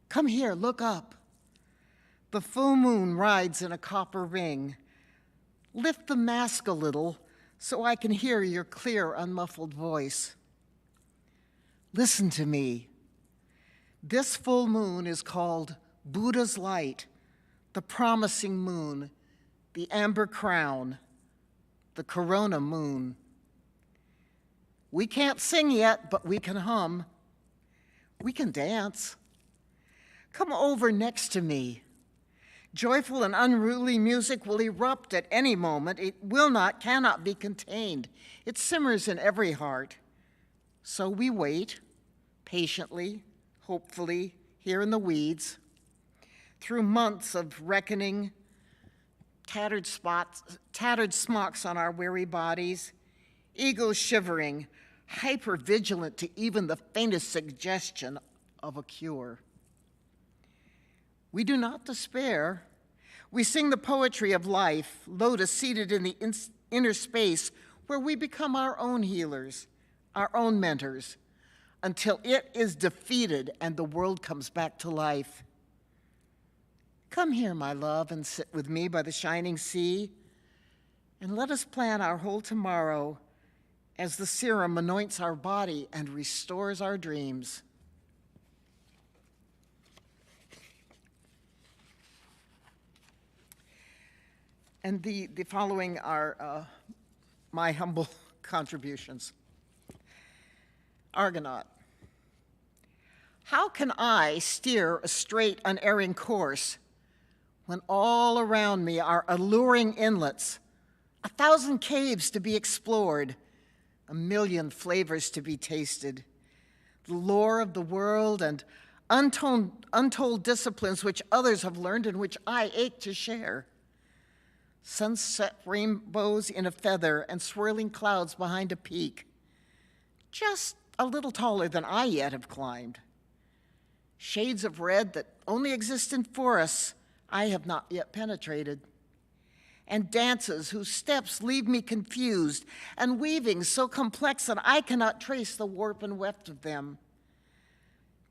Come here, look up. The full moon rides in a copper ring. Lift the mask a little so I can hear your clear, unmuffled voice. Listen to me. This full moon is called Buddha's light, the promising moon, the amber crown, the corona moon. We can't sing yet, but we can hum. We can dance. Come over next to me. Joyful and unruly music will erupt at any moment. It will not, cannot be contained. It simmers in every heart. So we wait, patiently, hopefully, here in the weeds, through months of reckoning, tattered smocks on our weary bodies, egos shivering, hyper-vigilant to even the faintest suggestion of a cure. We do not despair. We sing the poetry of life, lotus seated in the inner space where we become our own healers, our own mentors, until it is defeated and the world comes back to life. Come here, my love, and sit with me by the shining sea, and let us plan our whole tomorrow as the serum anoints our body and restores our dreams. And the following are my humble contributions. Argonaut. How can I steer a straight, unerring course when all around me are alluring inlets, 1,000 caves to be explored, 1,000,000 flavors to be tasted, the lore of the world and untold disciplines which others have learned and which I ache to share? Sunset rainbows in a feather and swirling clouds behind a peak, just a little taller than I yet have climbed. Shades of red that only exist in forests I have not yet penetrated. And dances whose steps leave me confused, and weavings so complex that I cannot trace the warp and weft of them.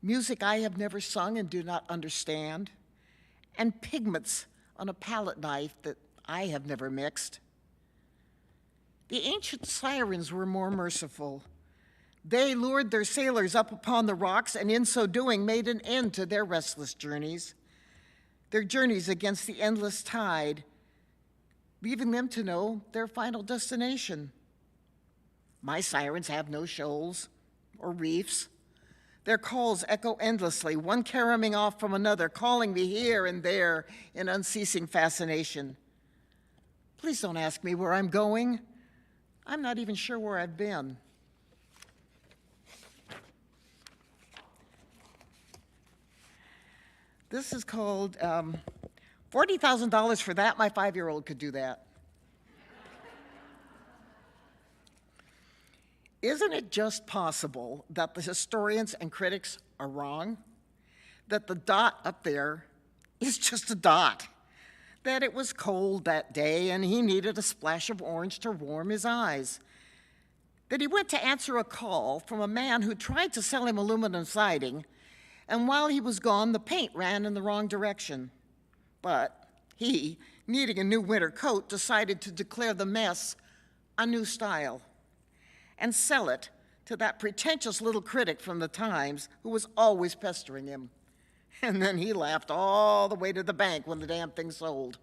Music I have never sung and do not understand, and pigments on a palette knife that I have never mixed. The ancient sirens were more merciful. They lured their sailors up upon the rocks, and in so doing made an end to their restless journeys, their journeys against the endless tide, leaving them to know their final destination. My sirens have no shoals or reefs. Their calls echo endlessly, one caroming off from another, calling me here and there in unceasing fascination. Please don't ask me where I'm going. I'm not even sure where I've been. This is called $40,000 for that. My 5-year-old could do that. Isn't it just possible that the historians and critics are wrong? That the dot up there is just a dot? That it was cold that day and he needed a splash of orange to warm his eyes? That he went to answer a call from a man who tried to sell him aluminum siding, and while he was gone, the paint ran in the wrong direction? But he, needing a new winter coat, decided to declare the mess a new style and sell it to that pretentious little critic from the Times who was always pestering him. And then he laughed all the way to the bank when the damn thing sold.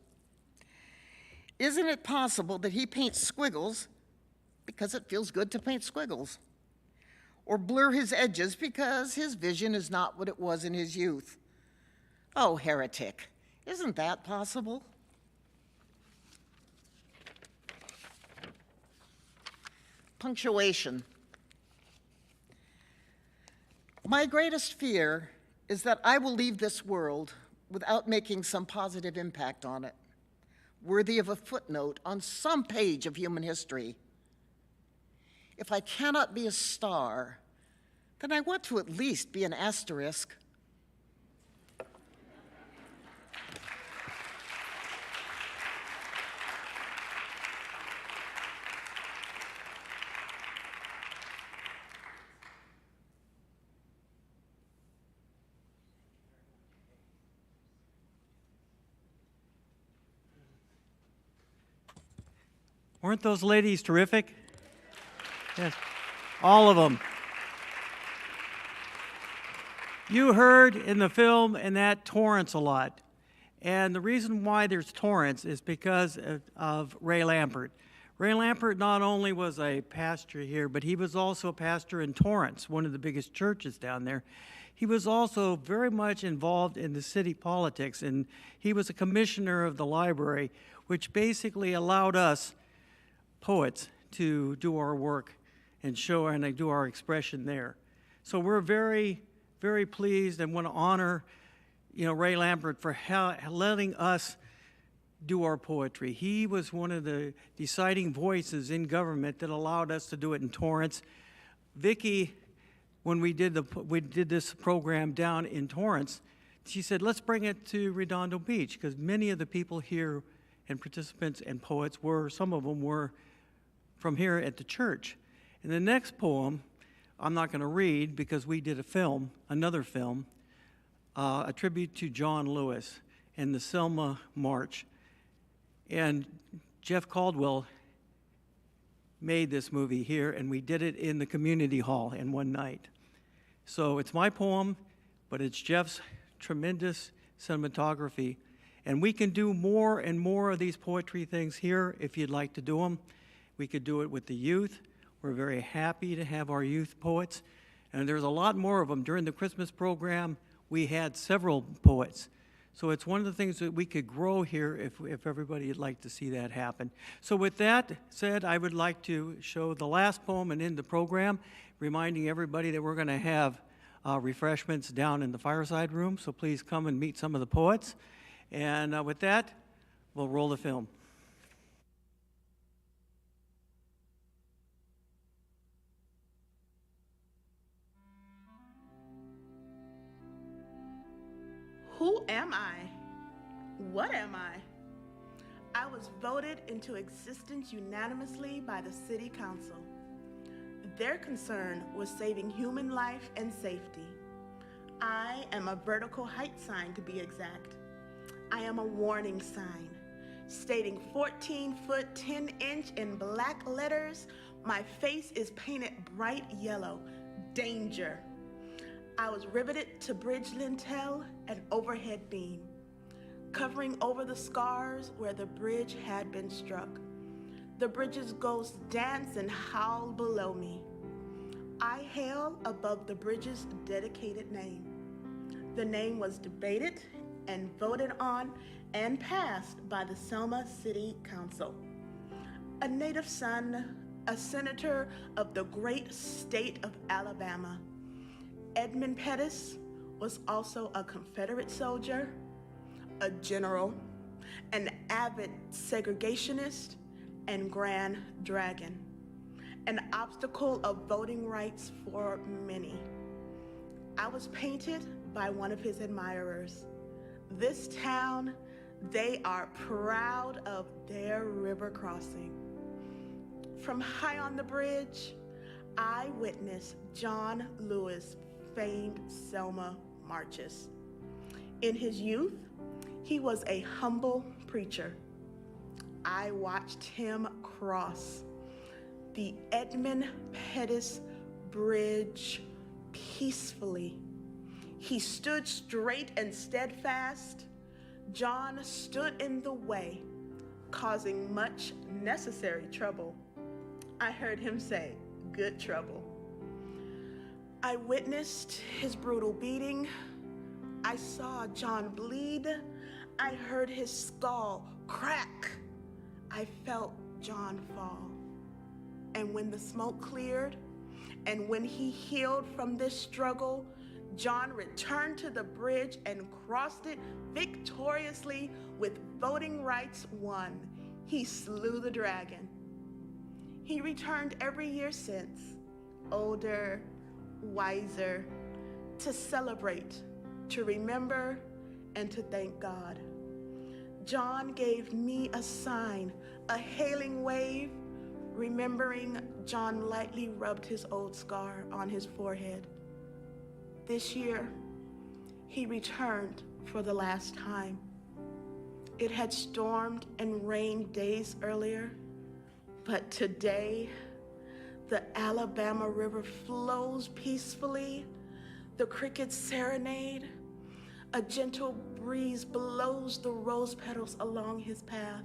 Isn't it possible that he paints squiggles because it feels good to paint squiggles? Or blur his edges because his vision is not what it was in his youth? Oh, heretic, isn't that possible? Punctuation. My greatest fear is that I will leave this world without making some positive impact on it, worthy of a footnote on some page of human history. If I cannot be a star, then I want to at least be an asterisk. Weren't those ladies terrific? Yes, all of them. You heard in the film and that Torrance a lot. And the reason why there's Torrance is because of Ray Lampert. Ray Lampert not only was a pastor here, but he was also a pastor in Torrance, one of the biggest churches down there. He was also very much involved in the city politics, and he was a commissioner of the library, which basically allowed us poets to do our work and show and do our expression there. So we're very, very pleased and want to honor, Ray Lampert for letting us do our poetry. He was one of the deciding voices in government that allowed us to do it in Torrance. Vicki, when we did this program down in Torrance, she said, let's bring it to Redondo Beach, because many of the people here and participants and poets were, some of them were from here at the church. And the next poem, I'm not going to read because we did a film, another film, a tribute to John Lewis and the Selma March. And Jeff Caldwell made this movie here, and we did it in the community hall in one night. So it's my poem, but it's Jeff's tremendous cinematography. And we can do more and more of these poetry things here if you'd like to do them. We could do it with the youth. We're very happy to have our youth poets. And there's a lot more of them. During the Christmas program, we had several poets. So it's one of the things that we could grow here if everybody would like to see that happen. So with that said, I would like to show the last poem and end the program, reminding everybody that we're going to have refreshments down in the fireside room. So please come and meet some of the poets. And with that, we'll roll the film. Who am I? What am I? I was voted into existence unanimously by the City Council. Their concern was saving human life and safety. I am a vertical height sign, to be exact. I am a warning sign, stating 14 foot 10 inch in black letters. My face is painted bright yellow, danger. I was riveted to bridge lintel and overhead beam, covering over the scars where the bridge had been struck. The bridge's ghosts dance and howl below me. I hail above the bridge's dedicated name. The name was debated and voted on and passed by the Selma City Council. A native son, a senator of the great state of Alabama, Edmund Pettus was also a Confederate soldier, a general, an avid segregationist, and Grand Dragon, an obstacle of voting rights for many. I was painted by one of his admirers. This town, they are proud of their river crossing. From high on the bridge, I witnessed John Lewis' famed Selma marches. In his youth, he was a humble preacher. I watched him cross the Edmund Pettus Bridge peacefully. He stood straight and steadfast. John stood in the way, causing much necessary trouble. I heard him say, "Good trouble." I witnessed his brutal beating. I saw John bleed. I heard his skull crack. I felt John fall. And when the smoke cleared, and when he healed from this struggle, John returned to the bridge and crossed it victoriously with voting rights won. He slew the dragon. He returned every year since, older, wiser, to celebrate, to remember, and to thank God. John gave me a sign, a hailing wave. Remembering, John lightly rubbed his old scar on his forehead. This year, he returned for the last time. It had stormed and rained days earlier, but today, the Alabama River flows peacefully. The crickets serenade. A gentle breeze blows the rose petals along his path.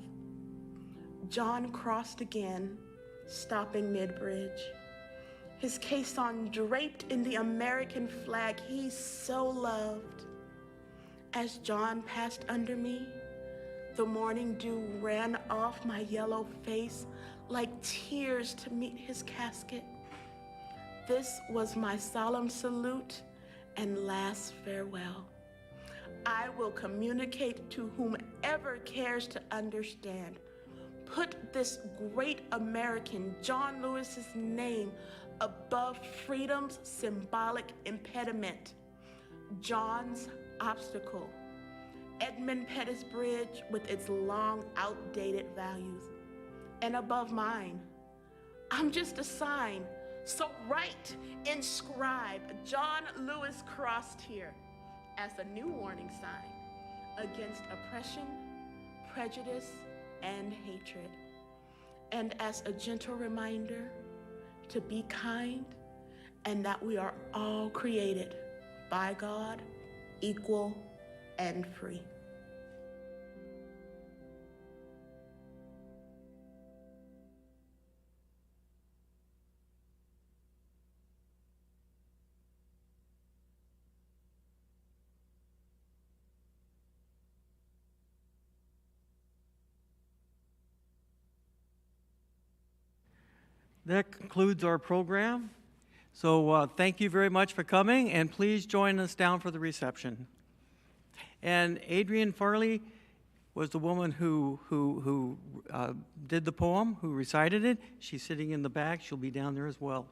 John crossed again, stopping mid-bridge. His caisson draped in the American flag he so loved. As John passed under me, the morning dew ran off my yellow face like tears to meet his casket. This was my solemn salute and last farewell. I will communicate to whomever cares to understand. Put this great American, John Lewis's name above freedom's symbolic impediment, John's obstacle. Edmund Pettus Bridge with its long outdated values. And above mine, I'm just a sign. So write, inscribe John Lewis crossed here as a new warning sign against oppression, prejudice, and hatred. And as a gentle reminder to be kind and that we are all created by God, equal and free. That concludes our program. So thank you very much for coming, and please join us down for the reception. And Adrienne Farley was the woman who did the poem, who recited it. She's sitting in the back. She'll be down there as well.